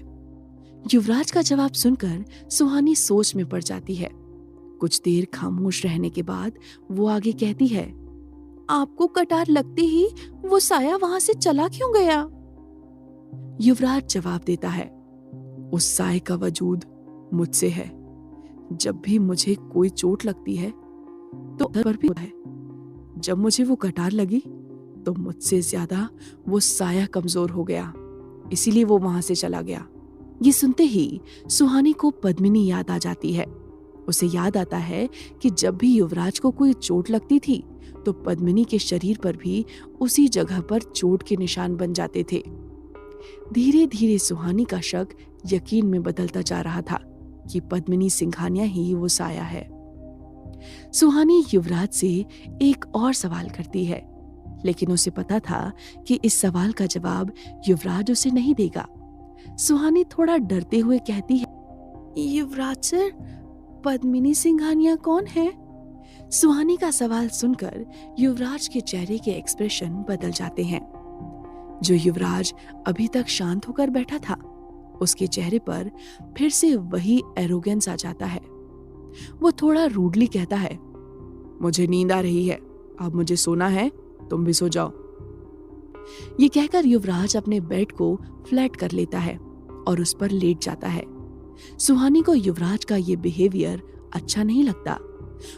Speaker 1: युवराज का जवाब सुनकर सुहानी सोच में पड़ जाती है। कुछ देर खामोश रहने के बाद वो आगे कहती है, आपको कटार लगते ही वो साया वहां से चला क्यों गया?
Speaker 2: युवराज जवाब देता है, उस साए का वजूद मुझसे है। जब भी मुझे कोई चोट लगती है तो उधर पर भी होता है। जब मुझे वो कटार लगी तो मुझसे ज्यादा वो साया कमजोर हो गया, इसीलिए वो वहां से चला गया।
Speaker 1: ये सुनते ही सुहानी को पद्मिनी याद आ जाती है। उसे याद आता है कि जब भी युवराज को कोई चोट लगती थी तो पद्मिनी के शरीर पर भी उसी जगह पर चोट के निशान बन जाते थे। धीरे धीरे सुहानी का शक यकीन में बदलता जा रहा था कि पद्मिनी सिंघानिया ही वो साया है। सुहानी युवराज से एक और सवाल करती है, लेकिन उसे पता था कि इस सवाल का जवाब युवराज उसे नहीं देगा। सुहानी थोड़ा डरते हुए कहती है, युवराज सर, पद्मिनी सिंघानिया कौन है? सुहानी का सवाल सुनकर युवराज के चेहरे के एक्सप्रेशन बदल जाते हैं। जो युवराज अभी तक शांत होकर बैठा था, उसके चेहरे पर फिर से वही एरोगेंस आ जाता है। वो थोड़ा रूडली कहता है, मुझे नींद आ रही है, अब मुझे सोना है, तुम भी सो जाओ। ये कहकर युवराज अपने बेड को फ्लैट कर लेता है और उस पर लेट जाता है। सुहानी को युवराज का ये बिहेवियर अच्छा नहीं लगता।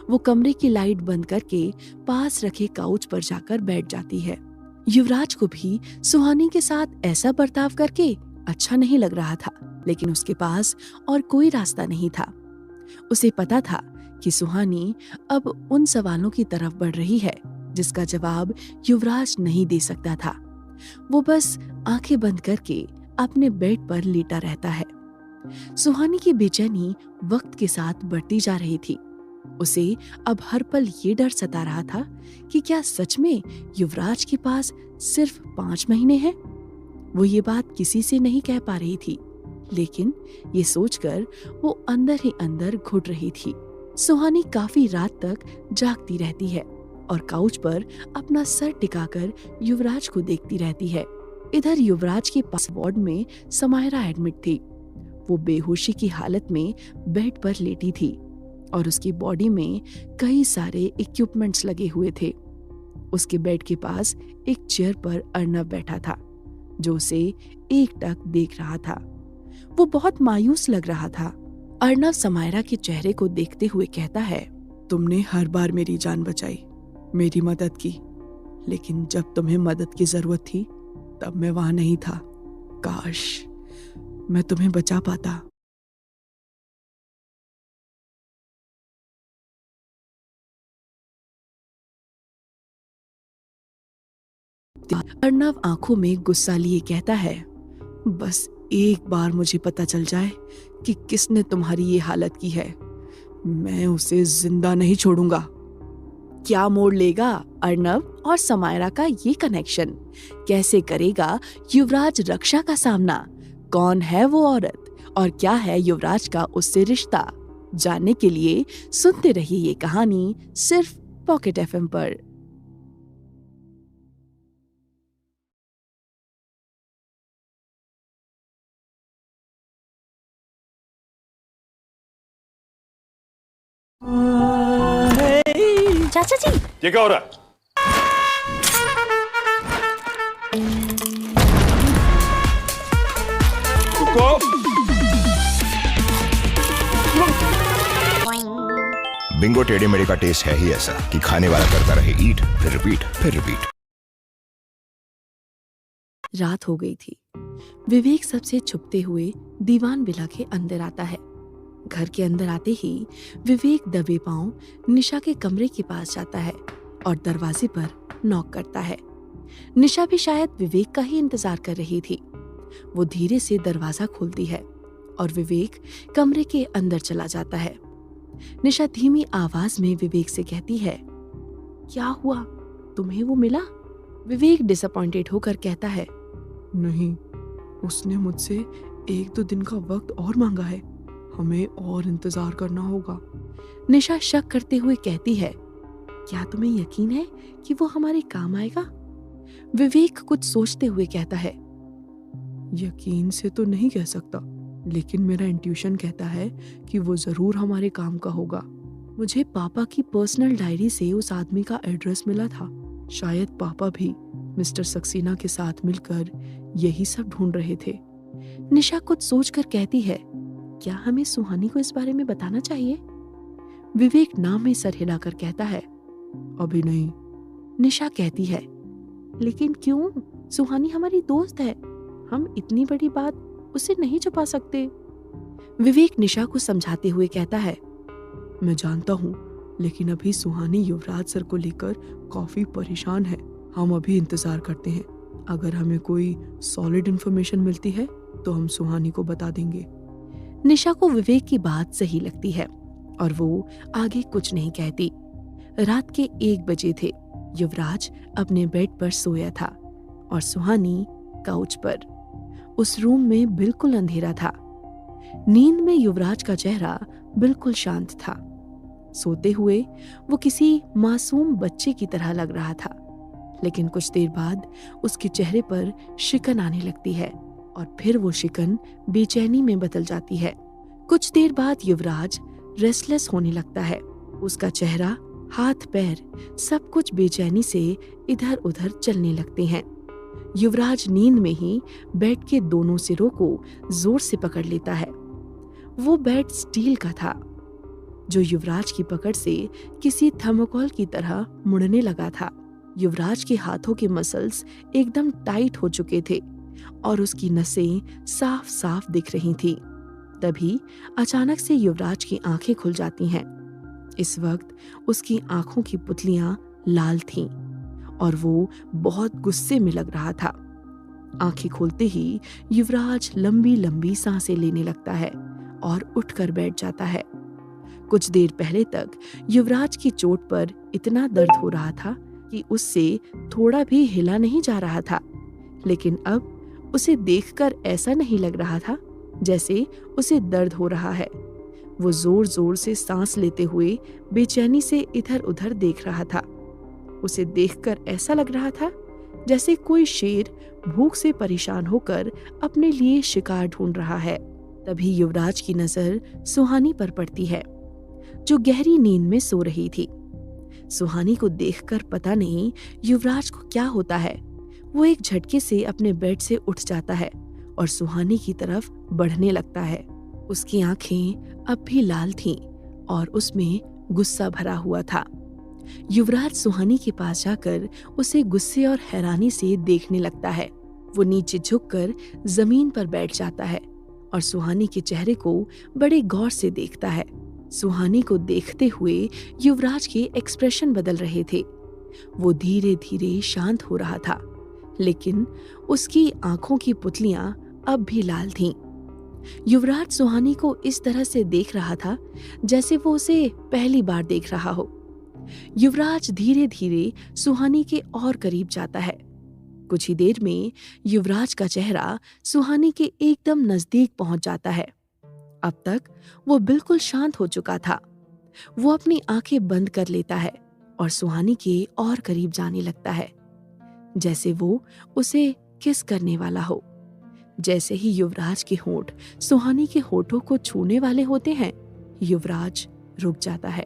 Speaker 1: वो कमरे की लाइट बंद करके पास रखे काउच पर जाकर बैठ जाती है। युवराज को भी सुहानी के साथ ऐसा बर्ताव करके अच्छा नहीं लग रहा था, लेकिन उसके पास और कोई रास्ता नहीं था। उसे पता था कि सुहानी अब उन सवालों की तरफ बढ़ रही है जिसका जवाब युवराज नहीं दे सकता था। वो बस आंखें बंद करके अपने बेड पर लेटा रहता है। सुहानी की बेचैनी वक्त के साथ बढ़ती जा रही थी। उसे अब हर पल ये डर सता रहा था कि क्या सच में युवराज के पास सिर्फ 5 महीने हैं। वो ये बात किसी से नहीं कह पा रही थी, लेकिन ये सोचकर वो अंदर ही अंदर घुट रही थी। सुहानी काफी रात तक जागती रहती है और काउच पर अपना सर टिकाकर युवराज को देखती रहती है। इधर युवराज के पास वार्ड में समायरा एडमिट थी। वो बेहोशी की हालत में बेड पर लेटी थी और उसकी बॉडी में कई सारे इक्विपमेंट्स लगे हुए थे। उसके बेड के पास एक चेयर पर अर्नव बैठा था, जो उसे एकटक देख रहा था। वो बहुत मायूस लग रहा था। अर्नव समायरा के चेहरे को देखते हुए कहता है,
Speaker 2: तुमने हर बार मेरी जान बचाई, मेरी मदद की, लेकिन जब तुम्हें मदद की जरूरत थी तब मैं वहां नहीं था। काश मैं तुम्हें बचा पाता।
Speaker 1: अर्नव आंखों में गुस्सा लिए कहता है,
Speaker 2: बस एक बार मुझे पता चल जाए कि किसने तुम्हारी ये हालत की है, मैं उसे जिंदा नहीं छोड़ूंगा।
Speaker 1: क्या मोड़ लेगा अर्नव और समायरा का ये कनेक्शन? कैसे करेगा युवराज रक्षा का सामना? कौन है वो औरत और क्या है युवराज का उससे रिश्ता? जानने के लिए सुनते रहिए ये कहानी सिर्फ पॉकेट एफएम पर।
Speaker 3: चाचा जी,
Speaker 4: ये क्या हो रहा है? रुको।
Speaker 5: बिंगो टेढ़े मेढ़े का टेस्ट है ही ऐसा कि खाने वाला करता रहे ईट, फिर रिपीट, फिर रिपीट।
Speaker 1: रात हो गई थी। विवेक सबसे छुपते हुए दीवान विला के अंदर आता है। घर के अंदर आते ही विवेक दबे पांव निशा के कमरे के पास जाता है और दरवाजे पर नॉक करता है। निशा भी शायद विवेक का ही इंतजार कर रही थी। वो धीरे से दरवाजा खोलती है और विवेक कमरे के अंदर चला जाता है। निशा धीमी आवाज में विवेक से कहती है, क्या हुआ, तुम्हें वो मिला? विवेक डिसअपॉइंटेड होकर कहता है,
Speaker 2: नहीं, उसने मुझसे 1-2 दिन का वक्त और मांगा है। हमें और इंतजार करना होगा।
Speaker 1: निशा शक करते हुए कहती है, क्या तुम्हें यकीन है कि वो हमारे काम आएगा? विवेक कुछ सोचते हुए कहता है,
Speaker 2: यकीन से तो नहीं कह सकता, लेकिन मेरा इंट्यूशन कहता है कि वो जरूर हमारे काम का होगा। मुझे पापा की पर्सनल डायरी से उस आदमी का एड्रेस मिला था। शायद पापा भी मिस्टर सक्सेना के साथ मिलकर यही सब ढूंढ रहे थे।
Speaker 1: निशा कुछ सोचकर कहती है, क्या हमें सुहानी को इस बारे में बताना चाहिए? विवेक नाम में सर हिलाकर कहता है,
Speaker 2: अभी नहीं।
Speaker 1: निशा कहती है, लेकिन क्यों? सुहानी हमारी दोस्त है, हम इतनी बड़ी बात उसे नहीं छुपा सकते। विवेक निशा को समझाते हुए कहता है,
Speaker 2: मैं जानता हूँ, लेकिन अभी सुहानी युवराज सर को लेकर काफी परेशान है। हम अभी इंतजार करते हैं। अगर हमें कोई सॉलिड इंफॉर्मेशन मिलती है तो हम सुहानी को बता देंगे।
Speaker 1: निशा को विवेक की बात सही लगती है और वो आगे कुछ नहीं कहती। रात के 1 बजे थे। युवराज अपने बेड पर सोया था और सुहानी काउच पर। उस रूम में बिल्कुल अंधेरा था। नींद में युवराज का चेहरा बिल्कुल शांत था। सोते हुए वो किसी मासूम बच्चे की तरह लग रहा था, लेकिन कुछ देर बाद उसके चेहरे पर शिकन आने लगती है और फिर वो शिकन बेचैनी में बदल जाती है। कुछ देर बाद युवराज रेस्टलेस होने लगता है। उसका चेहरा, हाथ पैर सब कुछ बेचैनी से इधर उधर चलने लगते हैं। युवराज नींद में ही बेड के दोनों सिरों को जोर से पकड़ लेता है। वो बेड स्टील का था, जो युवराज की पकड़ से किसी थर्मोकोल की तरह मुड़ने लगा था। युवराज के हाथों के मसल्स एकदम टाइट हो चुके थे और उसकी नसें साफ साफ दिख रही थीं। तभी अचानक से युवराज की आंखें खुल जाती हैं। इस वक्त उसकी आंखों की पुतलियां लाल थीं और वो बहुत गुस्से में लग रहा था। आंखें खोलते ही युवराज लंबी लंबी सांसें लेने लगता है और उठकर बैठ जाता है। कुछ देर पहले तक युवराज की चोट पर इतना दर्द हो रहा था कि उससे थोड़ा भी हिला नहीं जा रहा था, लेकिन अब उसे देखकर ऐसा नहीं लग रहा था जैसे उसे दर्द हो रहा है। वो जोर जोर से सांस लेते हुए बेचैनी से इधर उधर देख रहा था। उसे देखकर ऐसा लग रहा था जैसे कोई शेर भूख से परेशान होकर अपने लिए शिकार ढूंढ रहा है। तभी युवराज की नजर सुहानी पर पड़ती है, जो गहरी नींद में सो रही थी। सुहानी को देखकर पता नहीं युवराज को क्या होता है। वो एक झटके से अपने बेड से उठ जाता है और सुहानी की तरफ बढ़ने लगता है। उसकी आंखें अब भी लाल थीं और उसमें गुस्सा भरा हुआ था। युवराज सुहानी के पास जाकर उसे गुस्से और हैरानी से देखने लगता है। वो नीचे झुककर जमीन पर बैठ जाता है और सुहानी के चेहरे को बड़े गौर से देखता है। सुहानी को देखते हुए युवराज के एक्सप्रेशन बदल रहे थे। वो धीरे धीरे शांत हो रहा था, लेकिन उसकी आंखों की पुतलियां अब भी लाल थीं। युवराज सुहानी को इस तरह से देख रहा था जैसे वो उसे पहली बार देख रहा हो। युवराज धीरे धीरे सुहानी के और करीब जाता है। कुछ ही देर में युवराज का चेहरा सुहानी के एकदम नजदीक पहुंच जाता है। अब तक वो बिल्कुल शांत हो चुका था। वो अपनी आंखें बंद कर लेता है और सुहानी के और करीब जाने लगता है, जैसे वो उसे किस करने वाला हो। जैसे ही युवराज के होंठ सुहानी के होठों को छूने वाले होते हैं, युवराज रुक जाता है।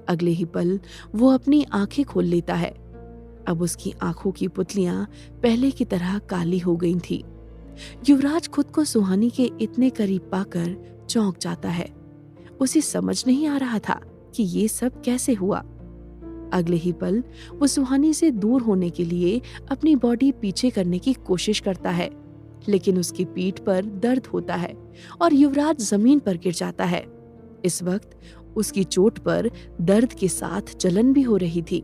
Speaker 1: अगले ही पल वो अपनी आंखें खोल लेता है। अब उसकी आंखों की पुतलियां पहले की तरह काली हो गई थी। युवराज खुद को सुहानी के इतने करीब पाकर चौंक जाता है। उसे समझ नहीं आ रहा था कि ये सब कैसे हुआ। अगले ही पल वो सुहानी से दूर होने के लिए अपनी बॉडी पीछे करने की कोशिश करता है, लेकिन उसकी पीठ पर दर्द होता है और युवराज जमीन पर गिर जाता है। इस वक्त उसकी चोट पर दर्द के साथ जलन भी हो रही थी।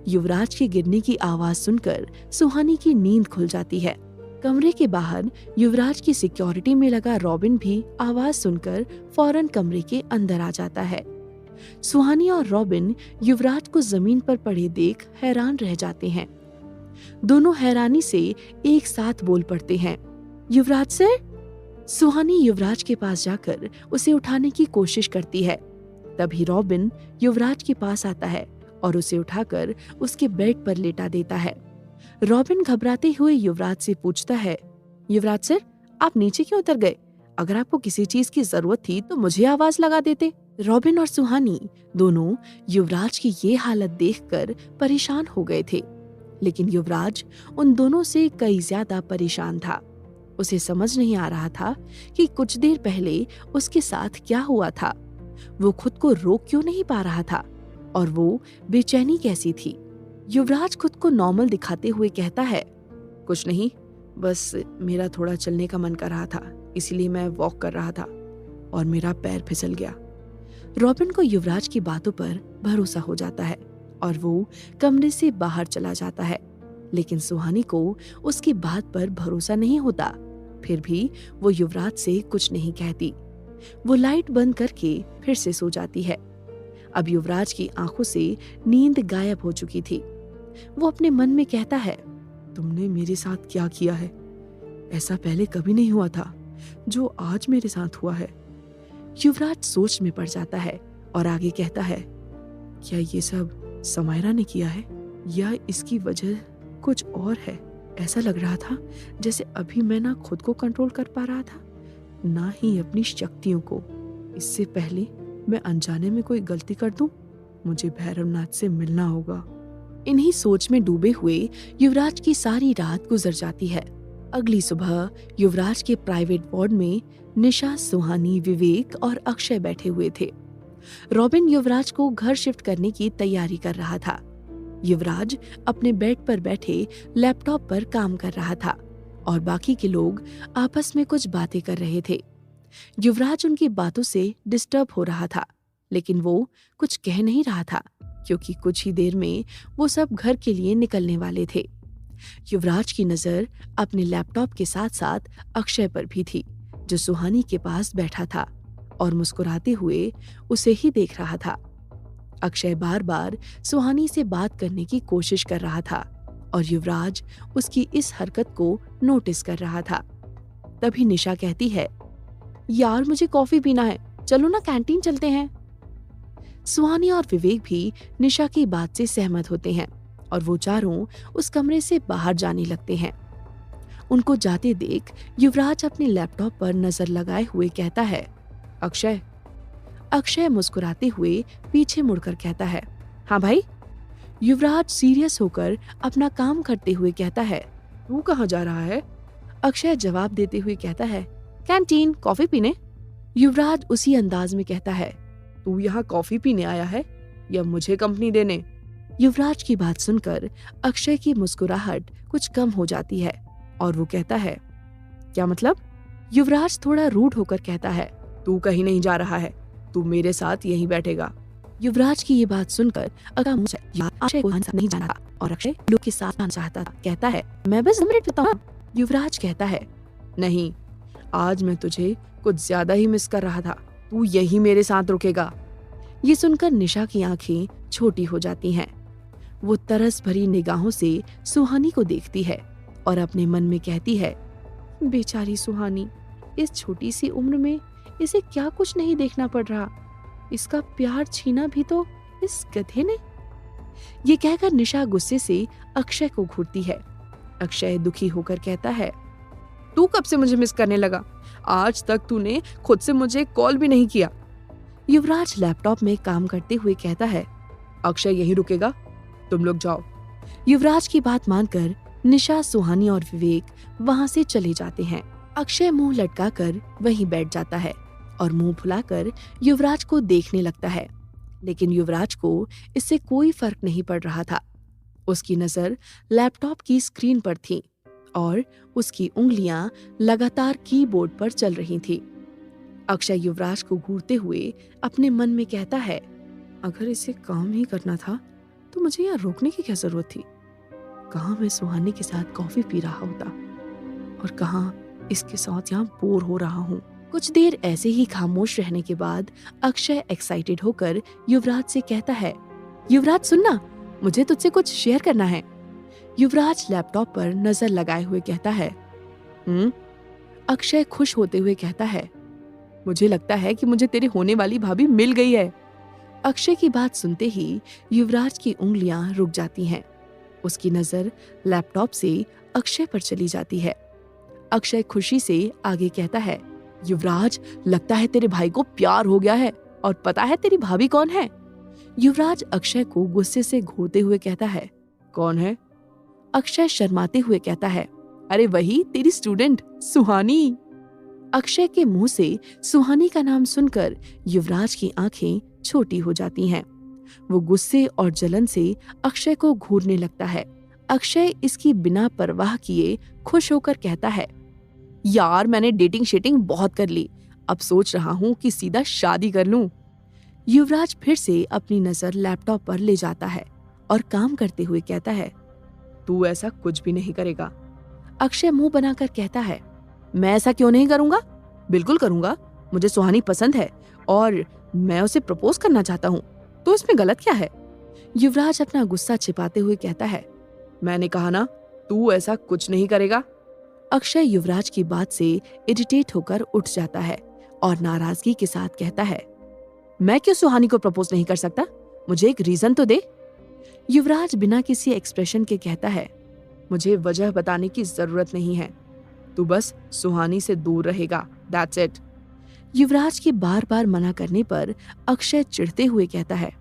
Speaker 1: युवराज के गिरने की आवाज सुनकर सुहानी की नींद खुल जाती है। कमरे के बाहर युवराज की सिक्योरिटी में लगा रॉबिन भी आवाज सुनकर फौरन कमरे के अंदर आ जाता है। सुहानी और रॉबिन युवराज को जमीन पर पड़े देख हैरान रह जाते हैं। दोनों हैरानी से एक साथ बोल पड़ते हैं, युवराज सर। सुहानी युवराज के पास जाकर उसे उठाने की कोशिश करती है। तभी रॉबिन युवराज के पास आता है और उसे उठाकर उसके बेड पर लेटा देता है। रॉबिन घबराते हुए युवराज से पूछता है, युवराज सर, आप नीचे क्यों उतर गए? अगर आपको किसी चीज की जरूरत थी तो मुझे आवाज लगा देते। रॉबिन और सुहानी दोनों युवराज की ये हालत देखकर परेशान हो गए थे, लेकिन युवराज उन दोनों से कई ज्यादा परेशान था। उसे समझ नहीं आ रहा था कि कुछ देर पहले उसके साथ क्या हुआ था। वो खुद को रोक क्यों नहीं पा रहा था और वो बेचैनी कैसी थी। युवराज खुद को नॉर्मल दिखाते हुए कहता है, कुछ नहीं, बस मेरा थोड़ा चलने का मन कर रहा था, इसलिए मैं वॉक कर रहा था और मेरा पैर फिसल गया। रॉबिन को युवराज की बातों पर भरोसा हो जाता है और वो कमरे से बाहर चला जाता है, लेकिन सुहानी को उसकी बात पर भरोसा नहीं होता। फिर भी वो युवराज से कुछ नहीं कहती। वो लाइट बंद करके फिर से सो जाती है। अब युवराज की आंखों से नींद गायब हो चुकी थी। वो अपने मन में कहता है, तुमने मेरे साथ क्या किया है? ऐसा पहले कभी नहीं हुआ था जो आज मेरे साथ हुआ है। युवराज सोच में पड़ जाता है और आगे कहता है, क्या ये सब समायरा ने किया है या इसकी वजह कुछ और है? ऐसा लग रहा था जैसे अभी मैं ना खुद को कंट्रोल कर पा रहा था, ना ही अपनी शक्तियों को। इससे पहले मैं अनजाने में कोई गलती कर दूं, मुझे भैरवनाथ से मिलना होगा। इन्हीं सोच में डूबे हुए युवराज की सारी रात गुजर जाती है। अगली सुबह युवराज के प्राइवेट वार्ड में निशा, सुहानी, विवेक और अक्षय बैठे हुए थे। रॉबिन युवराज को घर शिफ्ट करने की तैयारी कर रहा था। युवराज अपने बेड पर बैठे लैपटॉप पर काम कर रहा था और बाकी के लोग आपस में कुछ बातें कर रहे थे। युवराज उनकी बातों से डिस्टर्ब हो रहा था, लेकिन वो कुछ कह नहीं रहा था क्योंकि कुछ ही देर में वो सब घर के लिए निकलने वाले थे। युवराज की नजर अपने लैपटॉप के साथ साथ अक्षय पर भी थी, जो सुहानी के पास बैठा था और मुस्कुराते हुए उसे ही देख रहा था। अक्षय बार बार सुहानी से बात करने की कोशिश कर रहा था और युवराज उसकी इस हरकत को नोटिस कर रहा था। तभी निशा कहती है, यार मुझे कॉफी पीना है, चलो ना कैंटीन चलते हैं। सुहानी और विवेक भी निशा की बात से सहमत होते हैं और वो चारों उस कमरे से बाहर जाने लगते हैं। उनको जाते देख युवराज अपने लैपटॉप पर नजर लगाए हुए कहता है, अक्षय। अक्षय मुस्कुराते हुए पीछे मुड़कर कहता है, हाँ भाई। युवराज सीरियस होकर अपना काम करते हुए कहता है, तू कहाँ जा रहा है? अक्षय जवाब देते हुए कहता है, कैंटीन कॉफी पीने। युवराज उसी अंदाज में कहता है, तू यहाँ कॉफी पीने आया है या मुझे कंपनी देने? युवराज की बात सुनकर अक्षय की मुस्कुराहट कुछ कम हो जाती है और वो कहता है, क्या मतलब? युवराज थोड़ा रूड होकर कहता है, तू कहीं नहीं जा रहा है, तू मेरे साथ यहीं बैठेगा। युवराज की ये बात सुनकर अक्षय को नहीं जाना था और अक्षय लोग के साथ आना चाहता था। कहता है, मैं बस 2 मिनट रुकता हूँ। युवराज कहता है, नहीं, आज मैं तुझे कुछ ज्यादा ही मिस कर रहा था, तू यही मेरे साथ रुकेगा। ये सुनकर निशा की आंखें छोटी हो जाती हैं। वो तरस भरी निगाहों से सुहानी को देखती है और अपने मन में कहती है, बेचारी सुहानी, इस छोटी सी उम्र में इसे क्या कुछ नहीं देखना पड़ रहा। इसका प्यार छीना भी तो इस गधे ने। ये कहकर निशा गुस्से से अक्षय को घूरती है। अक्षय दुखी होकर कहता है, तू कब से मुझे मिस करने लगा? आज तक तूने खुद से मुझे कॉल भी नहीं किया। युवराज लैपटॉप में काम करते हुए कहता है, अक्षय यहीं रुकेगा, तुम लोग जाओ। युवराज की बात मानकर निशा, सुहानी और विवेक वहां से चले जाते हैं। अक्षय मुंह लटकाकर वहीं बैठ जाता है और मुंह फुलाकर युवराज को देखने लगता है, लेकिन युवराज को इससे कोई फर्क नहीं पड़ रहा था। उसकी नजर लैपटॉप की स्क्रीन पर थी और उसकी उंगलियां लगातार कीबोर्ड पर चल रही थी। अक्षय युवराज को घूरते हुए अपने मन में कहता है, अगर इसे काम ही करना था
Speaker 2: तो मुझे यहाँ रोकने की क्या जरूरत थी? कहाँ मैं सुहानी के साथ कॉफी पी रहा होता और कहाँ इसके साथ यहाँ बोर हो रहा हूँ। कुछ देर ऐसे ही खामोश रहने के बाद अक्षय एक्साइटेड होकर युवराज से कहता है, युवराज सुनना, मुझे तुझसे कुछ शेयर करना है। युवराज लैपटॉप पर नजर लगाए हुए कहता है, अक्षय खुश होते हुए कहता है, मुझे लगता है कि मुझे तेरी होने वाली भाभी मिल गई है। अक्षय की बात सुनते ही युवराज की उंगलियां रुक जाती हैं। उसकी नजर लैपटॉप से अक्षय पर चली जाती है। अक्षय खुशी से आगे कहता है, युवराज, लगता है तेरे भाई को प्यार हो गया है, और पता है तेरी भाभी कौन है? युवराज अक्षय को गुस्से से घूरते हुए कहता है, कौन है? अक्षय शर्माते हुए कहता है, अरे वही तेरी स्टूडेंट सुहानी। अक्षय के मुंह से सुहानी का नाम सुनकर युवराज की आंखें छोटी हो जाती हैं। वो गुस्से और जलन से अक्षय को घूरने लगता है। अक्षय इसकी बिना परवाह किए खुश होकर कहता है, यार मैंने डेटिंग शेटिंग बहुत कर ली, अब सोच रहा हूँ कि सीधा शादी कर लूं। युवराज फिर से अपनी नजर लैपटॉप पर ले जाता है और काम करते हुए कहता है, तू ऐसा कुछ भी नहीं करेगा। अक्षय मुंह बनाकर कहता है, मैं ऐसा क्यों नहीं करूंगा? बिल्कुल करूंगा। मुझे सुहानी पसंद है और मैं उसे प्रपोज करना चाहता हूँ, तो इसमें गलत क्या है? युवराज अपना गुस्सा छिपाते हुए कहता है, मैंने कहा ना, तू ऐसा कुछ नहीं करेगा। अक्षय युवराज की बात से इरिटेट होकर उठ जाता है और नाराजगी के साथ कहता है, मैं क्यों सुहानी को प्रपोज नहीं कर सकता? मुझे एक रीजन तो दे। युवराज बिना किसी एक्सप्रेशन के कहता है, मुझे वजह बताने की जरूरत नहीं है, तू बस सुहानी से दूर रहेगा, दैट्स इट। युवराज की बार बार मना करने पर अक्षय चिढ़ते हुए कहता है,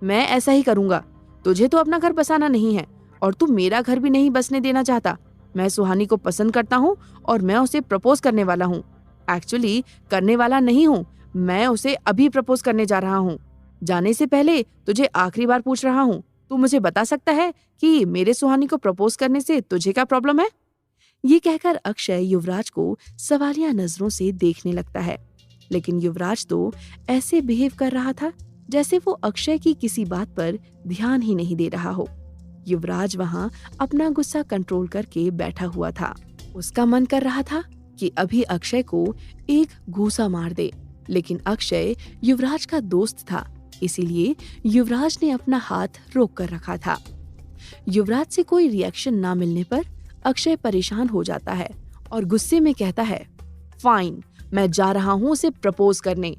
Speaker 2: मैं ऐसा ही करूंगा। तुझे तो अपना घर बसाना नहीं है और तू मेरा घर भी नहीं बसने देना चाहता। मैं सुहानी को पसंद करता हूँ और मैं उसे प्रपोज करने वाला हूँ। एक्चुअली करने वाला नहीं हूँ, मैं उसे अभी प्रपोज करने जा रहा हूँ। जाने से पहले तुझे आखिरी बार पूछ रहा हूँ, तू मुझे बता सकता है कि मेरे सुहानी को प्रपोज करने से तुझे क्या प्रॉब्लम है? ये कहकर अक्षय युवराज को सवालिया नजरों से देखने लगता है, लेकिन युवराज तो ऐसे बिहेव कर रहा था जैसे वो अक्षय की किसी बात पर ध्यान ही नहीं दे रहा हो। युवराज वहां अपना गुस्सा कंट्रोल करके बैठा हुआ था। उसका मन कर रहा था कि अभी अक्षय को एक घूसा मार दे, लेकिन अक्षय युवराज का दोस्त था, इसीलिए युवराज ने अपना हाथ रोक कर रखा था। युवराज से कोई रिएक्शन ना मिलने पर अक्षय परेशान हो जाता है और गुस्से में कहता है, फाइन, मैं जा रहा हूँ उसे प्रपोज करने।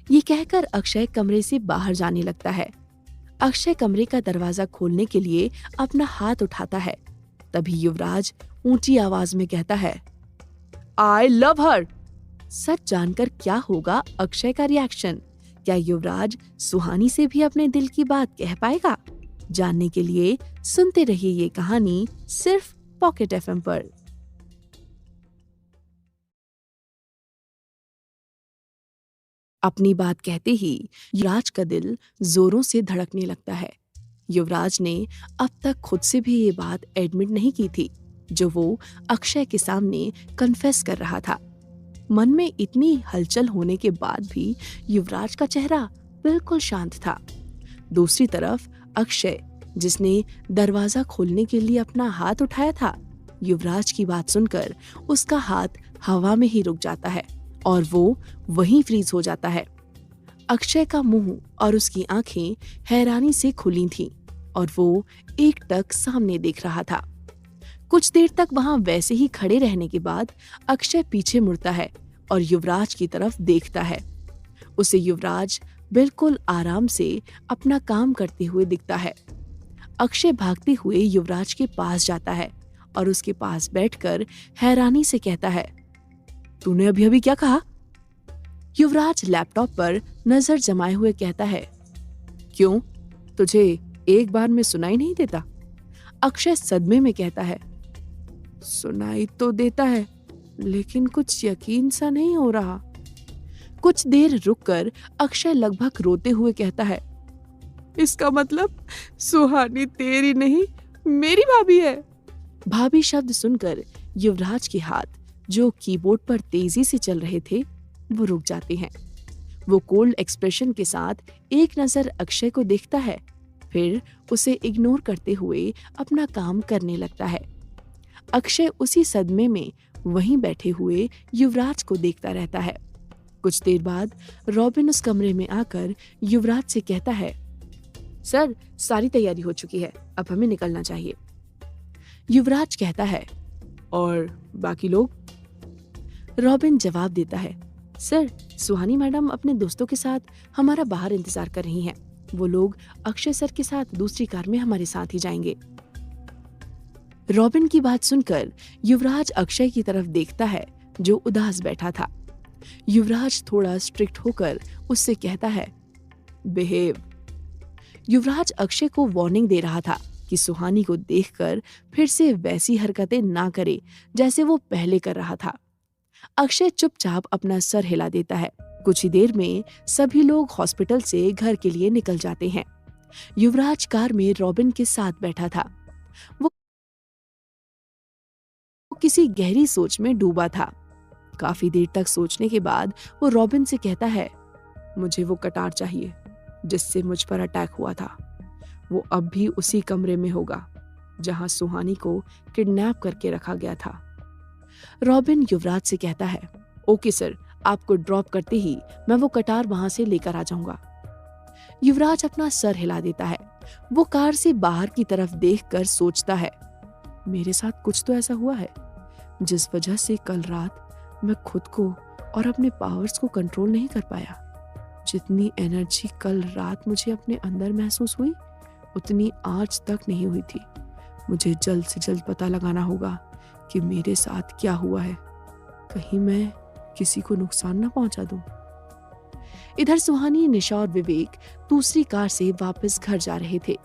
Speaker 2: ये कहकर अक्षय कमरे से बाहर जाने लगता है। अक्षय कमरे का दरवाजा खोलने के लिए अपना हाथ उठाता है, तभी युवराज ऊंची आवाज में कहता है, आई लव हर। सच जानकर क्या होगा अक्षय का रिएक्शन? क्या युवराज सुहानी से भी अपने दिल की बात कह पाएगा? जानने के लिए सुनते रहिए ये कहानी सिर्फ पॉकेट एफएम पर। अपनी बात कहते ही युवराज का दिल जोरों से धड़कने लगता है। युवराज ने अब तक खुद से भी ये बात एडमिट नहीं की थी जो वो अक्षय के सामने कन्फेस कर रहा था। मन में इतनी हलचल होने के बाद भी युवराज का चेहरा बिल्कुल शांत था। दूसरी तरफ अक्षय, जिसने दरवाजा खोलने के लिए अपना हाथ उठाया था, युवराज की बात सुनकर उसका हाथ हवा में ही रुक जाता है और वो वहीं फ्रीज हो जाता है। अक्षय का मुंह और उसकी आंखें हैरानी से खुली थीं और वो एकटक सामने देख रहा था। कुछ देर तक वहां वैसे ही खड़े रहने के बाद अक्षय पीछे मुड़ता है और युवराज की तरफ देखता है। उसे युवराज बिल्कुल आराम से अपना काम करते हुए दिखता है। अक्षय भागते हुए युवराज के पास जाता है और उसके पास बैठकर हैरानी से कहता है, तूने अभी अभी क्या कहा? युवराज लैपटॉप पर नजर जमाए हुए कहता है, क्यों, तुझे एक बार में सुनाई नहीं देता? अक्षय सदमे में कहता है, सुनाई तो देता है लेकिन कुछ यकीन सा नहीं हो रहा। कुछ देर रुककर अक्षय लगभग रोते हुए कहता है, इसका मतलब सुहानी तेरी नहीं मेरी भाभी है। भाभी शब्द सुनकर युवराज के हाथ जो कीबोर्ड पर तेजी से चल रहे थे वो रुक जाते हैं। वो कोल्ड एक्सप्रेशन के साथ एक नजर अक्षय को देखता है,
Speaker 1: फिर उसे इग्नोर करते हुए अपना काम करने लगता है। अक्षय उसी सदमे में वहीं बैठे हुए युवराज को देखता रहता है। कुछ देर बाद रॉबिन उस कमरे में आकर युवराज से कहता है, सर सारी तैयारी हो चुकी है, अब हमें निकलना चाहिए। युवराज कहता है, और बाकी लोग? रॉबिन जवाब देता है, सर सुहानी मैडम अपने दोस्तों के साथ हमारा बाहर इंतजार कर रही हैं। वो लोग अक्षय सर के साथ दूसरी कार में हमारे साथ ही जाएंगे। रॉबिन की बात सुनकर युवराज अक्षय की तरफ देखता है जो उदास बैठा था। युवराज थोड़ा स्ट्रिक्ट होकर उससे कहता है, बिहेव। युवराज अक्षय को वार्निंग दे रहा था कि सुहानी को देखकर फिर से वैसी हरकतें ना करे जैसे वो पहले कर रहा था। अक्षय चुपचाप अपना सर हिला देता है। कुछ ही देर में सभी लोग हॉस्पिटल से घर के लिए निकल जाते हैं। युवराज कार में रॉबिन के साथ बैठा था। वो किसी गहरी सोच में डूबा था। काफी देर तक सोचने के बाद वो रॉबिन से कहता है, मुझे वो कटार चाहिए जिससे मुझ पर अटैक हुआ था। वो अब भी उसी कमरे में होगा जहां सुहानी को किडनैप करके रखा गया था। रॉबिन युवराज से कहता है, ओके सर, आपको ड्रॉप करते ही मैं वो कटार वहां से लेकर आ जाऊंगा। युवराज अपना सर हिला देता है। वो कार से बाहर की तरफ देखकर सोचता है, मेरे साथ कुछ तो ऐसा हुआ है जिस वजह से कल रात मैं खुद को और अपने पावर्स को कंट्रोल नहीं कर पाया। जितनी एनर्जी कल रात मुझे अपने अंदर महसूस हुई उतनी आज तक नहीं हुई थी। मुझे जल्द से जल्द पता लगाना होगा कि मेरे साथ क्या हुआ है, कहीं मैं किसी को नुकसान ना पहुंचा दूं। इधर सुहानी, निशा और विवेक दूसरी कार से वापस घर जा रहे थे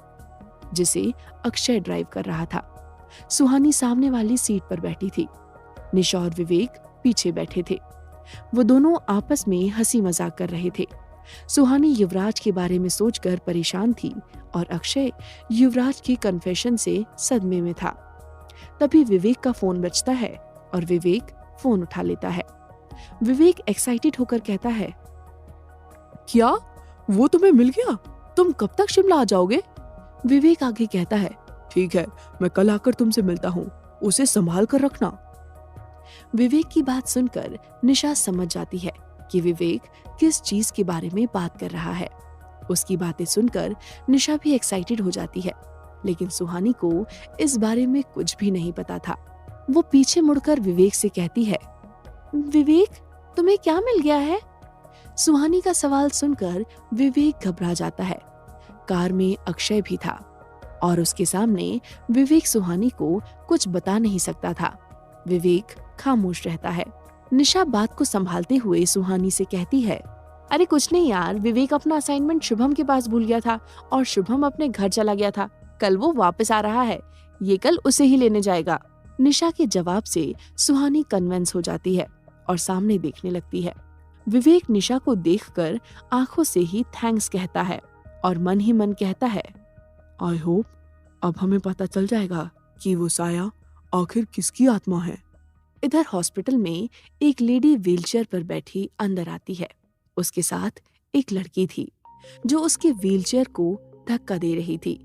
Speaker 1: जिसे अक्षय ड्राइव कर रहा था। सुहानी सामने वाली सीट पर बैठी थी। निशा और विवेक पीछे बैठे थे। वो दोनों आपस में हंसी मजाक कर रहे थे। सुहानी युवराज के बारे में सोचकर परेशान थी और अक्षय युवराज की कन्फेशन से सदमे में था। तभी विवेक का फोन बजता है और विवेक फोन उठा लेता है। विवेक एक्साइटेड होकर कहता है, क्या वो तुम्हें मिल गया? तुम कब तक शिमला आ जाओगे? विवेक आगे कहता है, ठीक है, मैं कल आकर तुमसे मिलता हूँ, उसे संभाल कर रखना। विवेक की बात सुनकर निशा समझ जाती है कि विवेक किस चीज के बारे में बात कर रहा है। उसकी बातें सुनकर निशा भी एक्साइटेड हो जाती है, लेकिन सुहानी को इस बारे में कुछ भी नहीं पता था। वो पीछे मुड़कर विवेक से कहती है, विवेक तुम्हें क्या मिल गया है? सुहानी का सवाल सुनकर विवेक घबरा जाता है। कार में अक्षय भी था और उसके सामने विवेक सुहानी को कुछ बता नहीं सकता था। विवेक खामोश रहता है। निशा बात को संभालते हुए सुहानी से कहती है, अरे कुछ नहीं यार, विवेक अपना असाइनमेंट शुभम के पास भूल गया था और शुभम अपने घर चला गया था। कल वो वापस आ रहा है, ये कल उसे ही लेने जाएगा। निशा के जवाब से सुहानी कन्विंस हो जाती है और सामने देखने लगती है। विवेक निशा को देखकर आंखों से ही थैंक्स कहता है और मन ही मन कहता है, आई होप अब हमें पता चल जाएगा कि वो साया आखिर किसकी आत्मा है। इधर हॉस्पिटल में एक लेडी व्हीलचेयर पर बैठी अंदर आती है। उसके साथ एक लड़की थी जो उसके व्हीलचेयर को धक्का दे रही थी।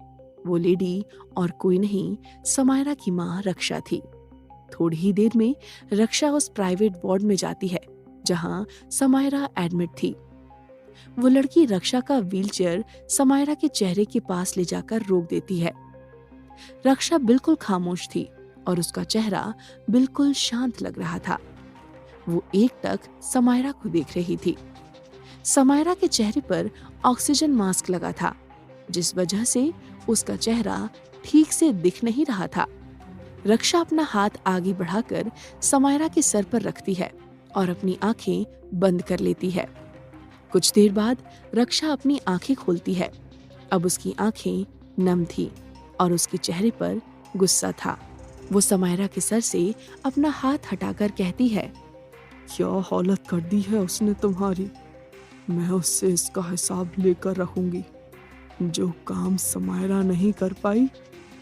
Speaker 1: वो लेडी और कोई नहीं, समायरा की माँ रक्षा थी। थोड़ी ही देर में रक्षा उस प्राइवेट वार्ड में जाती है जहां समायरा एडमिट थी। वो लड़की रक्षा का व्हीलचेयर समायरा के चेहरे के पास ले जाकर रोक देती है। रक्षा बिल्कुल खामोश थी और उसका चेहरा बिल्कुल शांत लग रहा था। वो एकटक समायरा को देख रही थी। समायरा के चेहरे पर ऑक्सीजन मास्क लगा था, जिस वजह से उसका चेहरा ठीक से दिख नहीं रहा था। रक्षा अपना हाथ आगे बढ़ाकर समायरा के सर पर रखती है और अपनी आंखें बंद कर लेती है। कुछ देर बाद रक्षा अपनी आंखें खोलती है। अब उसकी आंखें नम थी और उसके चेहरे पर गुस्सा था। वो समायरा के सर से अपना हाथ हटाकर कहती है, क्या हालत कर दी है उसने तुम्हारी। मैं उससे इसका हिसाब लेकर रखूंगी। जो काम समायरा नहीं कर पाई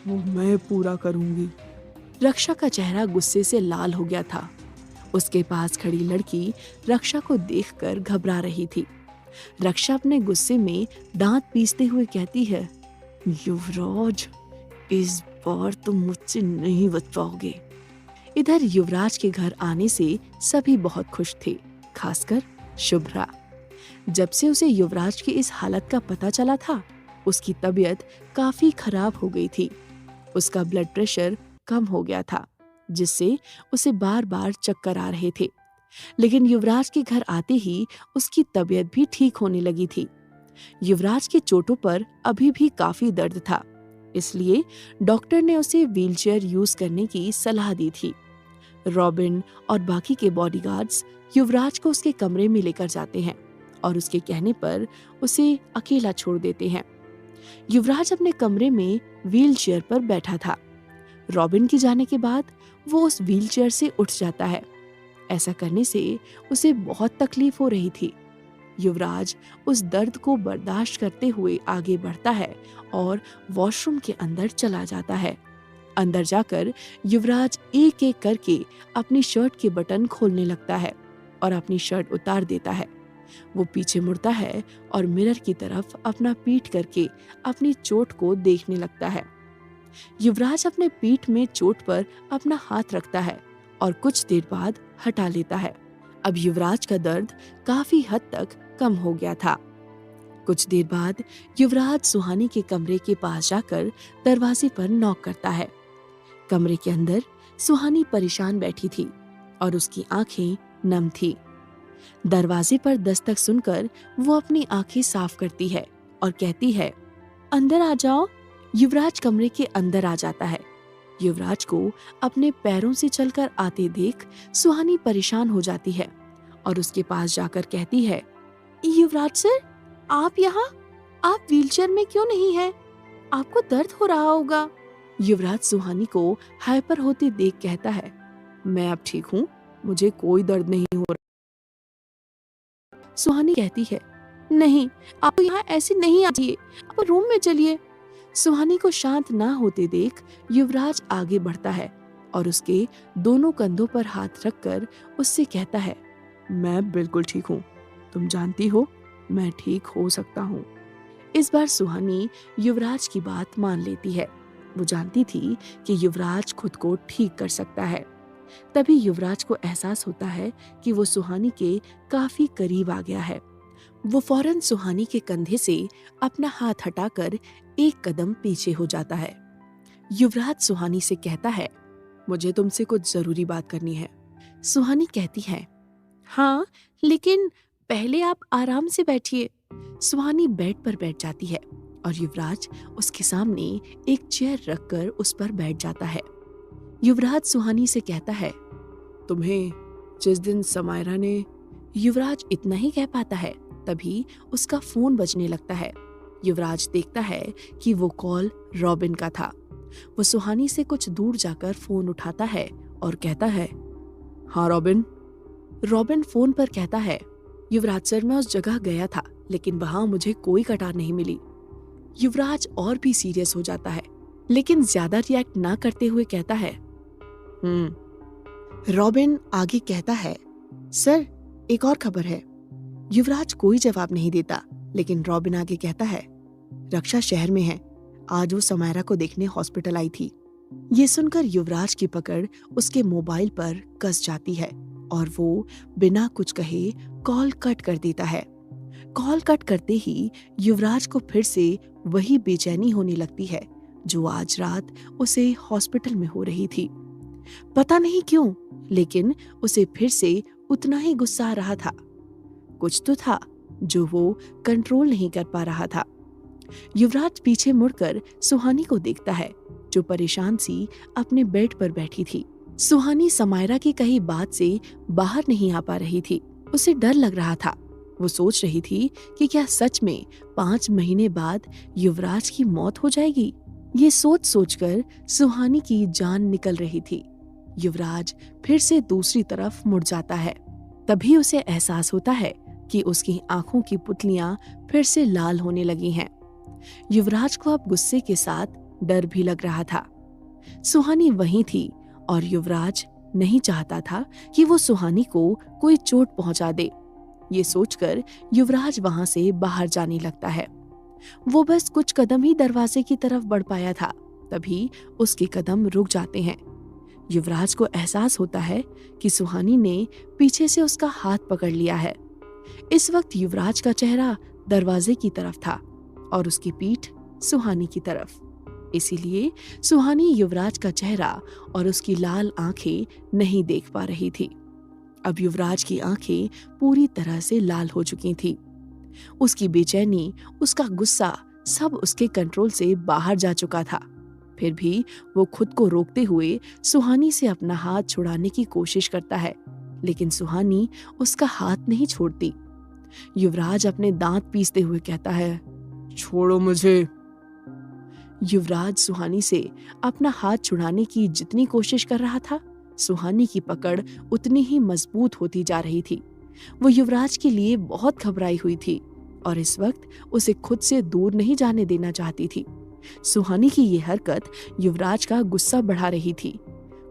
Speaker 1: वो मैं पूरा करूंगी। रक्षा का चेहरा गुस्से से लाल हो गया था। उसके पास खड़ी लड़की रक्षा को देखकर घबरा रही थी। रक्षा अपने गुस्से में दांत पीसते हुए कहती है,
Speaker 2: युवराज, इस बार तुम मुझसे नहीं बच पाओगे। इधर युवराज के घर आने से सभी बहुत खुश थे, खासकर शुभ्रा। जब से उसे युवराज की इस हालत का पता चला था, उसकी तबीयत काफी खराब हो गई थी। उसका ब्लड प्रेशर कम हो गया था, जिससे उसे बार बार चक्कर आ रहे थे। लेकिन युवराज के घर आते ही उसकी तबीयत भी ठीक होने लगी थी। युवराज के चोटों पर अभी भी काफी दर्द था, इसलिए डॉक्टर ने उसे व्हीलचेयर यूज करने की सलाह दी थी। रॉबिन और बाकी के बॉडीगार्ड्स युवराज को उसके कमरे में लेकर जाते हैं और उसके कहने पर उसे अकेला छोड़ देते हैं। युवराज अपने कमरे में व्हीलचेयर पर बैठा था। रॉबिन के जाने के बाद वो उस व्हीलचेयर से उठ जाता है। ऐसा करने से उसे बहुत तकलीफ हो रही थी। युवराज उस दर्द को बर्दाश्त करते हुए आगे बढ़ता है और वॉशरूम के अंदर चला जाता है। अंदर जाकर युवराज एक एक करके अपनी शर्ट के बटन खोलने लगता है और अपनी शर्ट उतार देता है। वो पीछे मुड़ता है और मिरर की तरफ अपना पीठ करके अपनी चोट को देखने लगता है। युवराज अपने पीठ में चोट पर अपना हाथ रखता है और कुछ देर बाद हटा लेता है। अब युवराज का दर्द काफी हद तक कम हो गया था। कुछ देर बाद युवराज सुहानी के कमरे के पास जाकर दरवाजे पर नॉक करता है। कमरे के अंदर सुहानी परेशान बैठी थी और उसकी आंखें नम थी। दरवाजे पर दस्तक सुनकर वो अपनी आंखें साफ करती है और कहती है, अंदर आ जाओ। युवराज कमरे के अंदर आ जाता है। युवराज को अपने पैरों से चलकर आते देख सुहानी परेशान हो जाती है और उसके पास जाकर कहती है, युवराज सर, आप यहाँ? आप व्हीलचेयर में क्यों नहीं हैं? आपको दर्द हो रहा होगा। युवराज सुहानी को हाइपर होते देख कहता है, मैं अब ठीक हूँ, मुझे कोई दर्द नहीं हो रहा। सुहानी कहती है, नहीं, आप यहाँ ऐसे नहीं आइए, आप रूम में चलिए। सुहानी को शांत ना होते देख युवराज आगे बढ़ता है और उसके दोनों कंधों पर हाथ रखकर उससे कहता है, मैं बिल्कुल ठीक हूँ, तुम जानती हो मैं ठीक हो सकता हूँ। इस बार सुहानी युवराज की बात मान लेती है। वो जानती थी कि युवराज खुद को ठीक कर सकता है। तभी युवराज को एहसास होता है कि वो सुहानी के काफी करीब आ गया है। वो फौरन सुहानी के कंधे से अपना हाथ हटाकर एक कदम पीछे हो जाता है। युवराज सुहानी से कहता है, मुझे तुमसे कुछ जरूरी बात करनी है। सुहानी कहती है, हाँ, लेकिन पहले आप आराम से बैठिए। सुहानी बेड पर बैठ जाती है और युवराज उसके सामने एक चेयर रखकर उस पर बैठ जाता है। युवराज सुहानी से कहता है, तुम्हें जिस दिन समायरा ने। युवराज इतना ही कह पाता है, तभी उसका फोन बजने लगता है। युवराज देखता है कि वो कॉल रॉबिन का था। वो सुहानी से कुछ दूर जाकर फोन उठाता है और कहता है, हाँ रॉबिन। रॉबिन फोन पर कहता है, युवराज सर, मैं उस जगह गया था, लेकिन वहां मुझे कोई कटार नहीं मिली। युवराज और भी सीरियस हो जाता है, लेकिन ज्यादा रिएक्ट ना करते हुए कहता है, रॉबिन आगे कहता है, सर एक और खबर है। युवराज कोई जवाब नहीं देता, लेकिन रॉबिन आगे कहता है, रक्षा शहर में है, आज वो समायरा को देखने हॉस्पिटल आई थी। ये सुनकर युवराज की पकड़ उसके मोबाइल पर कस जाती है और वो बिना कुछ कहे कॉल कट कर देता है। कॉल कट करते ही युवराज को फिर से वही बेचैनी होने लगती है जो आज रात उसे हॉस्पिटल में हो रही थी। पता नहीं क्यों, लेकिन उसे फिर से उतना ही गुस्सा आ रहा था। कुछ तो था जो वो कंट्रोल नहीं कर पा रहा था। युवराज पीछे मुड़कर सुहानी को देखता है, जो परेशान सी अपने बेड पर बैठी थी। सुहानी समायरा की कही बात से बाहर नहीं आ पा रही थी। उसे डर लग रहा था। वो सोच रही थी कि क्या सच में 5 महीने बाद युवराज की मौत हो जाएगी। ये सोच सोचकर सुहानी की जान निकल रही थी। युवराज फिर से दूसरी तरफ मुड़ जाता है। तभी उसे एहसास होता है कि उसकी आंखों की पुतलियां फिर से लाल होने लगी हैं। युवराज को अब गुस्से के साथ डर भी लग रहा था। सुहानी वहीं थी और युवराज नहीं चाहता था कि वो सुहानी को कोई चोट पहुंचा दे। ये सोचकर युवराज वहां से बाहर जाने लगता है।
Speaker 1: वो बस कुछ कदम ही दरवाजे की तरफ बढ़ पाया था, तभी उसके कदम रुक जाते हैं। युवराज को एहसास होता है कि सुहानी ने पीछे से उसका हाथ पकड़ लिया है। इस वक्त युवराज का चेहरा दरवाजे की तरफ था और उसकी पीठ सुहानी की तरफ। इसीलिए सुहानी युवराज का चेहरा और उसकी लाल आंखें नहीं देख पा रही थी। अब युवराज की आंखें पूरी तरह से लाल हो चुकी थी। उसकी बेचैनी, उसका गुस्सा सब उसके कंट्रोल से बाहर जा चुका था। फिर भी वो खुद को रोकते हुए सुहानी से अपना हाथ छुड़ाने की कोशिश करता है, लेकिन सुहानी उसका हाथ नहीं छोड़ती। युवराज अपने दांत पीसते हुए कहता है, छोड़ो मुझे। युवराज सुहानी से अपना हाथ छुड़ाने की जितनी कोशिश कर रहा था, सुहानी की पकड़ उतनी ही मजबूत होती जा रही थी। वो युवराज के लिए बहुत घबराई हुई थी और इस वक्त उसे खुद से दूर नहीं जाने देना चाहती थी। सुहानी की ये हरकत युवराज का गुस्सा बढ़ा रही थी।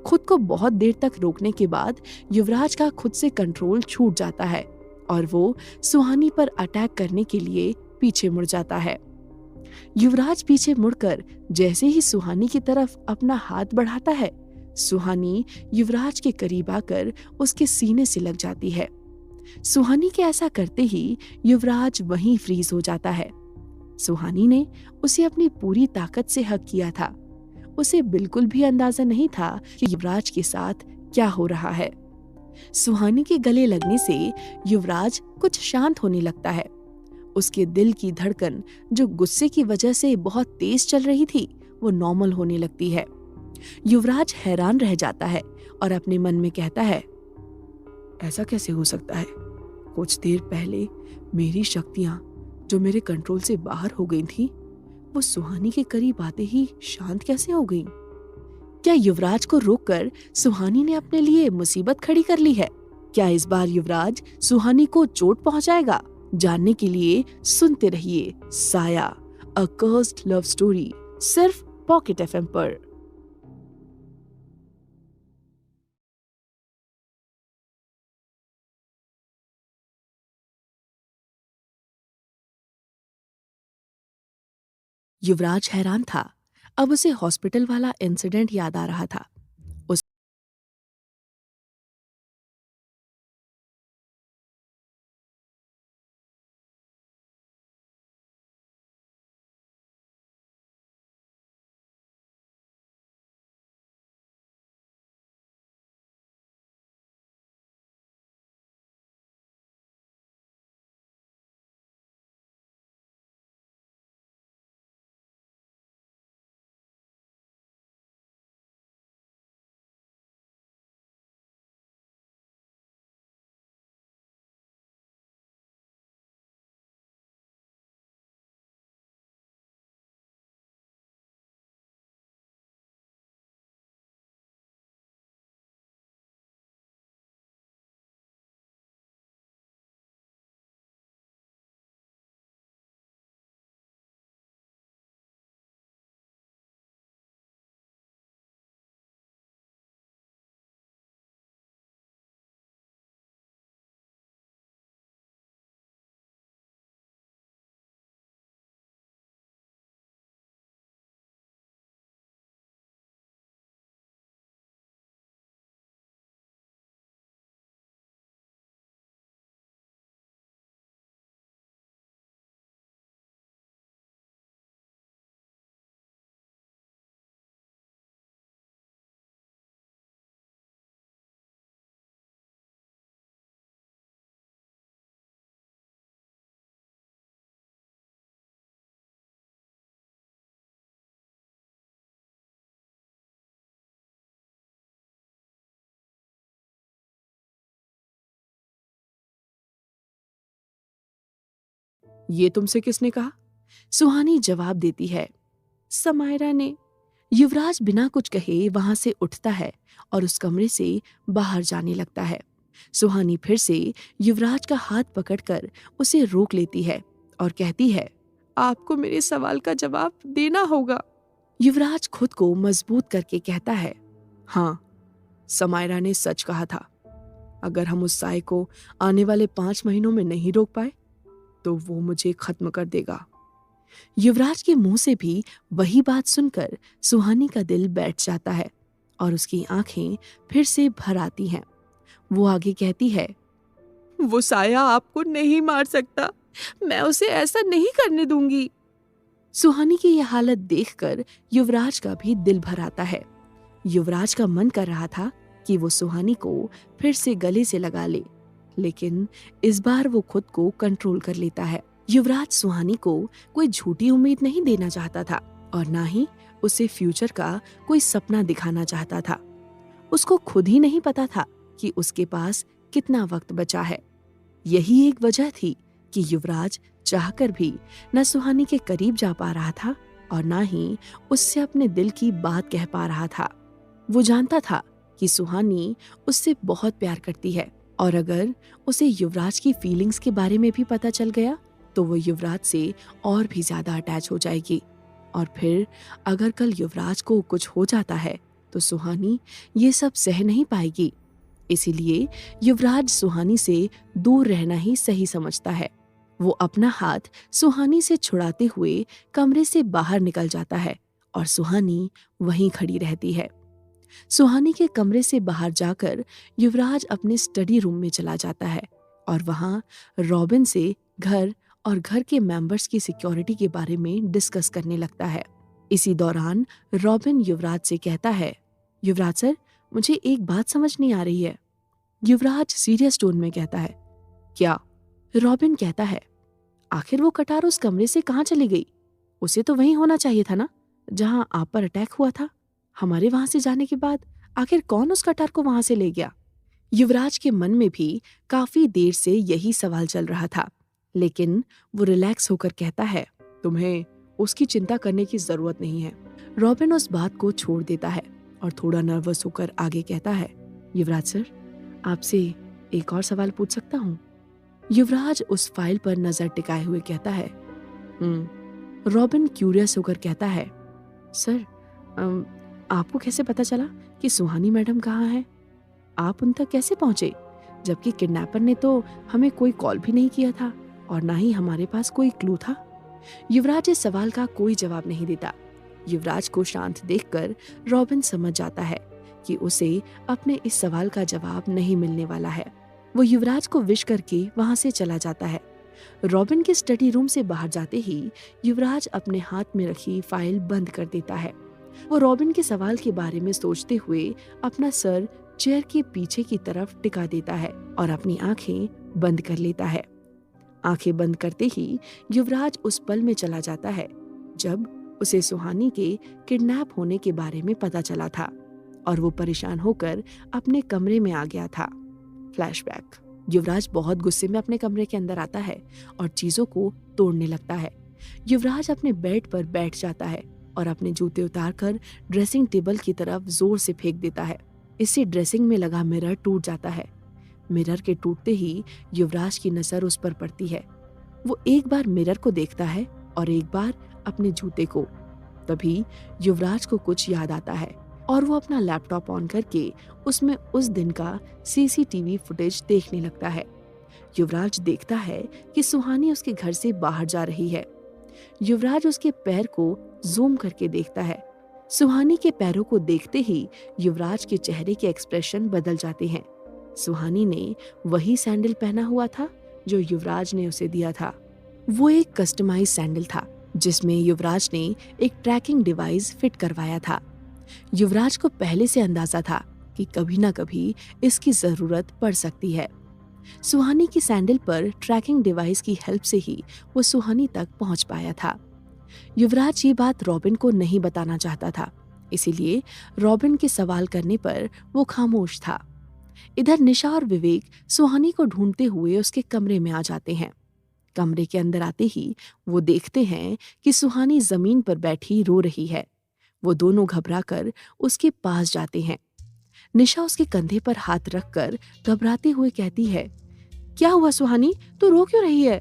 Speaker 1: खुद को बहुत देर तक रोकने के बाद युवराज का खुद से कंट्रोल छूट जाता है और वो सुहानी पर अटैक करने के लिए पीछे मुड़ जाता है। युवराज पीछे मुड़कर जैसे ही सुहानी की तरफ अपना हाथ बढ़ाता है, सुहानी युवराज के करीब आकर उसके सीने से लग जाती है। सुहानी के ऐसा करते ही युवराज वहीं फ्रीज हो जाता है। सुहानी ने उसे अपनी पूरी ताकत से हक किया था। उसे बिल्कुल भी अंदाजा नहीं था कि युवराज के साथ क्या हो रहा है। सुहानी के गले लगने से युवराज कुछ शांत होने लगता है। उसके दिल की धड़कन, जो गुस्से की वजह से बहुत तेज चल रही थी, वो नॉर्मल होने लगती है। युवराज हैरान रह जाता है और अपने मन में कहता है, ऐसा कैसे हो सकता है? कुछ देर पहले मेरी शक्तियां जो मेरे कंट्रोल से बाहर हो गई थी, वो सुहानी के करीब आते ही शांत कैसे हो गई? क्या युवराज को रोककर सुहानी ने अपने लिए मुसीबत खड़ी कर ली है? क्या इस बार युवराज सुहानी को चोट पहुंचाएगा? जानने के लिए सुनते रहिए साया, अ कर्स्ड लव स्टोरी, सिर्फ पॉकेट एफएम पर। युवराज हैरान था। अब उसे हॉस्पिटल वाला इंसिडेंट याद आ रहा था। उस ये तुमसे किसने कहा? सुहानी जवाब देती है, समायरा ने। युवराज बिना कुछ कहे वहां से उठता है और उस कमरे से बाहर जाने लगता है। सुहानी फिर से युवराज का हाथ पकड़कर उसे रोक लेती है और कहती है, आपको मेरे सवाल का जवाब देना होगा। युवराज खुद को मजबूत करके कहता है, हाँ, समायरा ने सच कहा था। अगर हम उस साय को आने वाले 5 महीनों में नहीं रोक पाए तो वो मुझे खत्म कर देगा। युवराज के मुंह से भी वही बात सुनकर सुहानी का दिल बैठ जाता है और उसकी आंखें फिर से भर आती हैं। वो आगे कहती है,
Speaker 2: वो साया आपको नहीं मार सकता, मैं उसे ऐसा नहीं करने दूंगी।
Speaker 1: सुहानी की यह हालत देखकर युवराज का भी दिल भर आता है। युवराज का मन कर रहा था कि वो सुहानी को फिर से गले से लगा ले, लेकिन इस बार वो खुद को कंट्रोल कर लेता है। युवराज सुहानी को कोई झूठी उम्मीद नहीं देना चाहता था और ना ही उसे फ्यूचर का कोई सपना दिखाना चाहता था। उसको खुद ही नहीं पता था कि उसके पास कितना वक्त बचा है। यही एक वजह थी कि युवराज चाहकर भी न सुहानी के करीब जा पा रहा था और ना ही उससे अपने दिल की बात कह पा रहा था। वो जानता था कि सुहानी उससे बहुत प्यार करती है और अगर उसे युवराज की फीलिंग्स के बारे में भी पता चल गया तो वो युवराज से और भी ज्यादा अटैच हो जाएगी और फिर अगर कल युवराज को कुछ हो जाता है तो सुहानी ये सब सह नहीं पाएगी। इसीलिए युवराज सुहानी से दूर रहना ही सही समझता है। वो अपना हाथ सुहानी से छुड़ाते हुए कमरे से बाहर निकल जाता है और सुहानी वहीं खड़ी रहती है। सुहानी के कमरे से बाहर जाकर युवराज अपने स्टडी रूम में चला जाता है और वहां रॉबिन से घर और घर के मेंबर्स की सिक्योरिटी के बारे में डिस्कस करने लगता है। इसी दौरान रॉबिन युवराज से कहता है, युवराज सर, मुझे एक बात समझ नहीं आ रही है। युवराज सीरियस टोन में कहता है, क्या? रॉबिन कहता है, आखिर वो कटार उस कमरे से कहाँ चली गई? उसे तो वहीं होना चाहिए था ना, जहां आप पर अटैक हुआ था। हमारे वहां से जाने के बाद आखिर कौन उस कटार को वहां से ले गया? युवराज के मन में भी काफी देर से यही सवाल चल रहा था, लेकिन वो रिलैक्स होकर कहता है, तुम्हें उसकी चिंता करने की जरूरत नहीं है। रॉबिन उस बात को छोड़ देता है और थोड़ा नर्वस होकर आगे कहता है, युवराज सर, आपसे एक और सवाल पूछ सकता हूँ? युवराज उस फाइल पर नजर टिकाए हुए कहता है, रॉबिन क्यूरियस होकर कहता है, सर, आपको कैसे पता चला कि सुहानी मैडम कहाँ है? आप उन तक कैसे पहुंचे, जबकि किडनैपर ने तो हमें कोई कॉल भी नहीं किया था और ना ही हमारे पास कोई क्लू था? युवराज इस सवाल का कोई जवाब नहीं देता। युवराज को शांत देखकर रॉबिन समझ जाता है कि उसे अपने इस सवाल का जवाब नहीं मिलने वाला है। वो युवराज को विश करके वहां से चला जाता है। रॉबिन के स्टडी रूम से बाहर जाते ही युवराज अपने हाथ में रखी फाइल बंद कर देता है। वो रॉबिन के सवाल के बारे में सोचते हुए अपना सर चेयर के पीछे की तरफ टिका देता है और अपनी आंखें बंद कर लेता है। आंखें बंद करते ही युवराज उस पल में चला जाता है जब उसे सुहानी के किडनैप होने के बारे में पता चला था और वो परेशान होकर अपने कमरे में आ गया था। फ्लैशबैक। युवराज बहुत गुस्से में अपने कमरे के अंदर आता है और चीजों को तोड़ने लगता है। युवराज अपने बेड पर बैठ जाता है और अपने जूते उतारकर ड्रेसिंग टेबल की तरफ जोर से फेंक देता है। इससे ड्रेसिंग में लगा मिरर टूट जाता है। मिरर के टूटते ही युवराज की नजर उस पर पड़ती है। वो एक बार मिरर को देखता है और एक बार अपने जूते को। तभी युवराज को कुछ याद आता है और वो अपना लैपटॉप ऑन करके उसमें उस दिन का सीसीटीवी फुटेज देखने लगता है। युवराज देखता है कि सुहानी उसके घर से बाहर जा रही है। युवराज उसके पैर को जूम करके देखता है। सुहानी के पैरों को देखते ही युवराज के चेहरे के एक्सप्रेशन बदल जाते हैं। सुहानी ने वही सैंडल पहना हुआ था जो युवराज ने उसे दिया था। वो एक कस्टमाइज सैंडल था जिसमें युवराज ने एक ट्रैकिंग डिवाइस फिट करवाया था। युवराज को पहले से अंदाजा था कि कभी ना कभी इसकी जरूरत पड़ सकती है। सुहानी की सैंडल पर ट्रैकिंग डिवाइस की हेल्प से ही वो सुहानी तक पहुंच पाया था। युवराज ये बात रॉबिन को नहीं बताना चाहता था, इसीलिए रॉबिन के सवाल करने पर वो खामोश था। इधर निशा और विवेक सुहानी को ढूंढते हुए उसके कमरे में आ जाते हैं। कमरे के अंदर आते ही वो देखते हैं कि सुहानी जमीन पर बैठी रो रही है। वो दोनों घबराकर उसके पास जाते हैं। निशा उसके कंधे पर हाथ रखकर घबराते हुए कहती है, क्या हुआ सुहानी, तू रो क्यों रही है?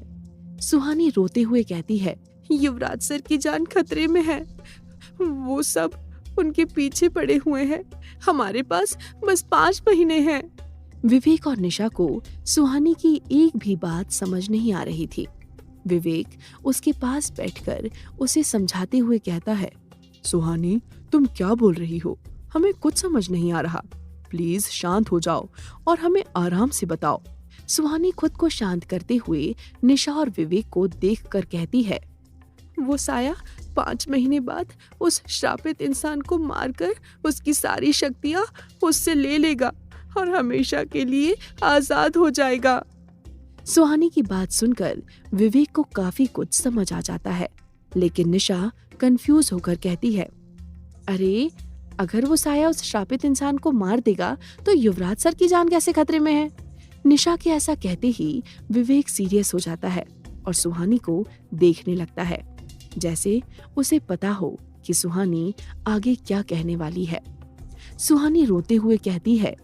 Speaker 1: सुहानी रोते हुए कहती है,
Speaker 2: युवराज सर की जान खतरे में है। वो सब उनके पीछे पड़े हुए हैं। हमारे पास बस 5 महीने हैं।
Speaker 1: विवेक और निशा को सुहानी की एक भी बात समझ नहीं आ रही थी।
Speaker 2: विवेक उसके पास बैठकर उसे समझाते हुए कहता है, सुहानी, तुम क्या बोल रही हो? हमें कुछ समझ नहीं आ रहा। प्लीज शांत हो जाओ और हमें आराम से बताओ। सुहानी खुद को शांत करते हुए निशा और विवेक को देखकर कहती है, वो साया 5 महीने बाद उस श्रापित इंसान को मारकर उसकी सारी शक्तियां उससे ले लेगा और हमेशा के लिए आजाद हो जाएगा। सुहानी की बात सुनकर विवेक को काफी कुछ समझ आ जाता है, लेकिन निशा कंफ्यूज होकर कहती है, अरे अगर वो साया उस श्रापित इंसान को मार देगा तो युवराज सर की जान कैसे खतरे में है? निशा के ऐसा कहते ही विवेक सीरियस हो जाता है और सुहानी को देखने लगता है, जैसे उसे पता हो कि सुहानी आगे क्या कहने वाली है। सुहानी रोते हुए कहती है,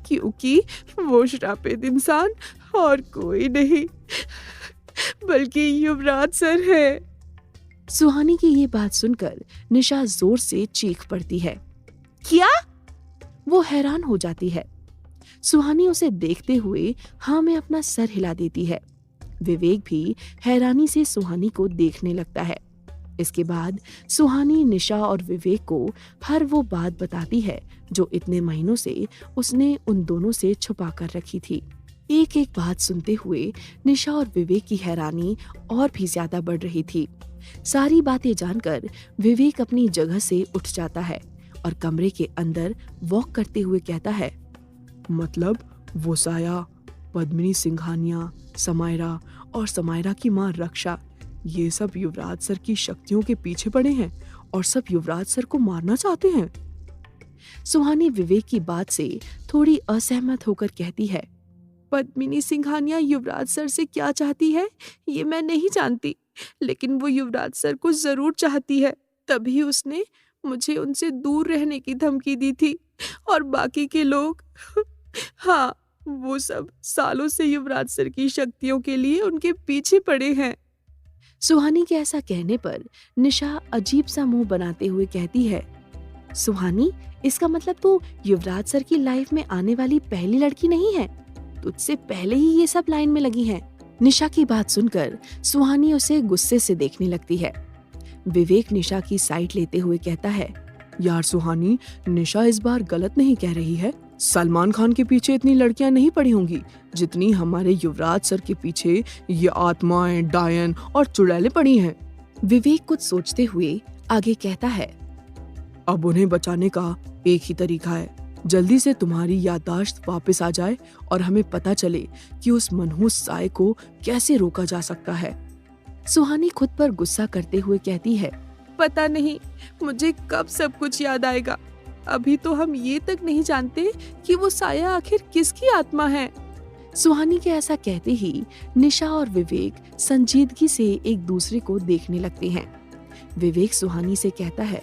Speaker 2: क्योंकि वो श्रापित इंसान और कोई नहीं बल्कि युवराज सर है। सुहानी की ये बात सुनकर निशा जोर से चीख पड़ती है, क्या? वो हैरान हो जाती है। सुहानी उसे देखते हुए हाँ में अपना सर हिला देती है। विवेक भी हैरानी से सुहानी को देखने लगता है। इसके बाद सुहानी निशा और विवेक को हर वो बात बताती है जो इतने महीनों से उसने उन दोनों से छुपा कर रखी थी। एक एक बात सुनते हुए निशा और विवेक की हैरानी और भी ज्यादा बढ़ रही थी। सारी बातें जानकर विवेक अपनी जगह से उठ जाता है और कमरे के अंदर वॉक करते हुए कहता है, मतलब वो साया, पद्मिनी सिंघानिया, समायरा और समायरा की मां रक्षा, ये सब युवराज सर की शक्तियों के पीछे पड़े हैं और सब युवराज सर को मारना चाहते हैं। सुहानी विवेक की बात से थोड़ी असहमत होकर कहती है, पद्मिनी सिंघानिया युवराज सर से क्या चाहती है ये मैं नहीं जानती, लेकिन वो युवराज सर को जरूर चाहती है, तभी उसने मुझे उनसे दूर रहने की धमकी दी थी। और बाकी के लोग हाँ, वो सब सालों से युवराज सर की शक्तियों के लिए उनके पीछे पड़े हैं। सुहानी के ऐसा कहने पर निशा अजीब सा मुंह बनाते हुए कहती है, सुहानी, इसका मतलब तू युवराज सर की लाइफ में आने वाली पहली लड़की नहीं है, तुझसे पहले ही ये सब लाइन में लगी हैं। निशा की बात सुनकर सुहानी उसे गुस्से से देखने लगती है। विवेक निशा की साइड लेते हुए कहता है, यार सुहानी, निशा इस बार गलत नहीं कह रही है। सलमान खान के पीछे इतनी लड़कियां नहीं पड़ी होंगी जितनी हमारे युवराज सर के पीछे ये आत्माएं, डायन और चुड़ैलें पड़ी हैं। विवेक कुछ सोचते हुए आगे कहता है, अब उन्हें बचाने का एक ही तरीका है, जल्दी से तुम्हारी याददाश्त वापस आ जाए और हमें पता चले कि उस मनहूस साए को कैसे रोका जा सकता है। सुहानी खुद पर गुस्सा करते हुए कहती है, पता नहीं मुझे कब सब कुछ याद आएगा, अभी तो हम ये तक नहीं जानते कि वो साया आखिर किसकी आत्मा है। सुहानी के ऐसा कहते ही निशा और विवेक संजीदगी से एक दूसरे को देखने लगते हैं। विवेक सुहानी से कहता है,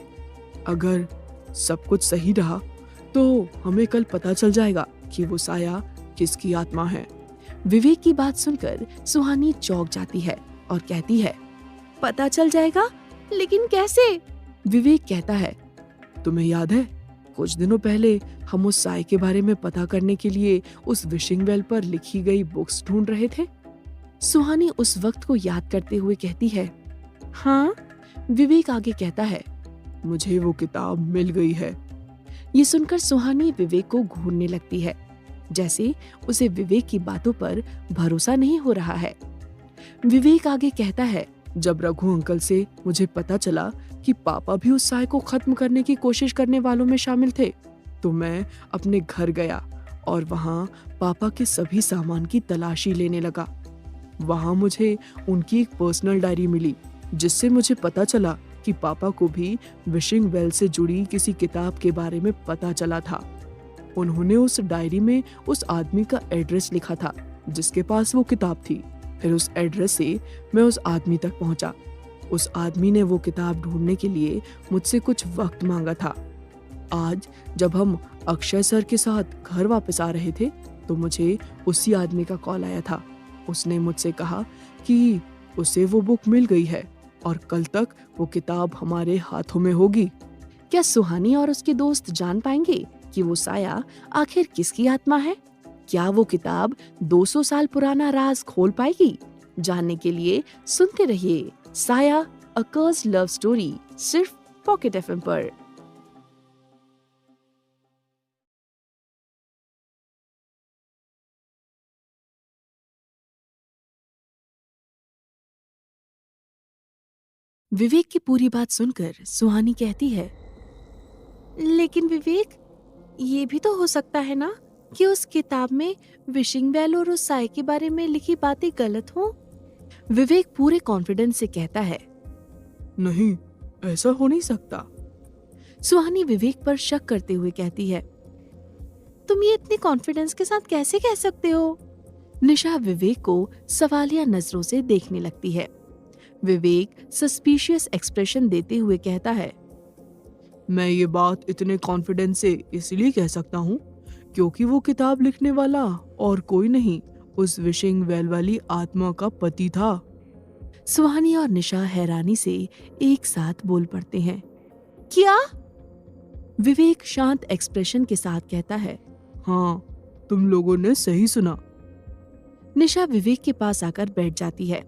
Speaker 2: अगर सब कुछ सही रहा तो हमें कल पता चल जाएगा कि वो साया किसकी आत्मा है। विवेक की बात सुनकर सुहानी चौंक जाती है और कहती है, पता चल जाएगा, लेकिन कैसे? विवेक कहता है, तुम्हें याद है कुछ दिनों पहले हम उस साए के बारे में पता करने के लिए उस विशिंग वेल पर लिखी गई बुक्स ढूंढ रहे थे? सुहानी उस वक्त को याद करते हुए कहती है, हाँ। विवेक आगे कहता है, मुझे वो किताब मिल गई है। ये सुनकर सुहानी विवेक को घूरने लगती है, जैसे उसे विवेक की बातों पर भरोसा नहीं हो रहा है। विवेक आगे कहता है, जब रघु अंकल से मुझे पता चला कि पापा भी उस साए को खत्म करने की कोशिश करने वालों में शामिल थे, तो मैं अपने घर गया और वहाँ पापा के सभी सामान की तलाशी लेने लगा। वहाँ मुझे उनकी एक पर्सनल डायरी मिली, जिससे मुझे पता चला कि पापा को भी विशिंग वेल से जुड़ी किसी किताब के बारे में पता चला था। उन्होंने उस डायरी में उस आदमी का एड्रेस लिखा था जिसके पास वो किताब थी। फिर उस एड्रेस से मैं उस आदमी तक पहुंचा। उस आदमी ने वो किताब ढूंढने के लिए मुझसे कुछ वक्त मांगा था। आज जब हम अक्षय सर के साथ घर वापस आ रहे थे तो मुझे उसी आदमी का कॉल आया था। उसने मुझसे कहा कि उसे वो बुक मिल गई है और कल तक वो किताब हमारे हाथों में होगी। क्या सुहानी और उसके दोस्त जान पाएंगे कि वो साया आखिर किसकी आत्मा है? क्या वो किताब 200 साल पुराना राज खोल पाएगी?
Speaker 1: जानने के लिए सुनते रहिए साया अ कर्स्ड लव स्टोरी, सिर्फ पॉकेट एफएम पर। विवेक की पूरी बात सुनकर सुहानी कहती है, लेकिन विवेक, ये भी तो हो सकता है ना कि उस किताब में विशिंग वेल और उस साय के बारे में लिखी बातें गलत हों। विवेक पूरे कॉन्फिडेंस से कहता है,
Speaker 2: नहीं, ऐसा हो नहीं सकता।
Speaker 1: सुहानी विवेक पर शक करते हुए कहती है, तुम ये इतने कॉन्फिडेंस के साथ कैसे कह सकते हो? निशा विवेक को सवालिया नजरों से देखने लगती है। विवेक सस्पिशियस एक्सप्रेशन देते हुए कहता है,
Speaker 2: मैं ये बात इतने कॉन्फिडेंस से इसलिए कह सकता हूँ क्योंकि वो किताब लिखने वाला और कोई नहीं, उस विशिंग वेल वाली आत्मा का पति था।
Speaker 1: सुहानी और निशा हैरानी से एक साथ बोल पड़ते हैं। क्या? विवेक शांत एक्सप्रेशन के साथ कहता है,
Speaker 2: हाँ, तुम लोगों ने सही सुना।
Speaker 1: निशा विवेक के पास आकर बैठ जाती है।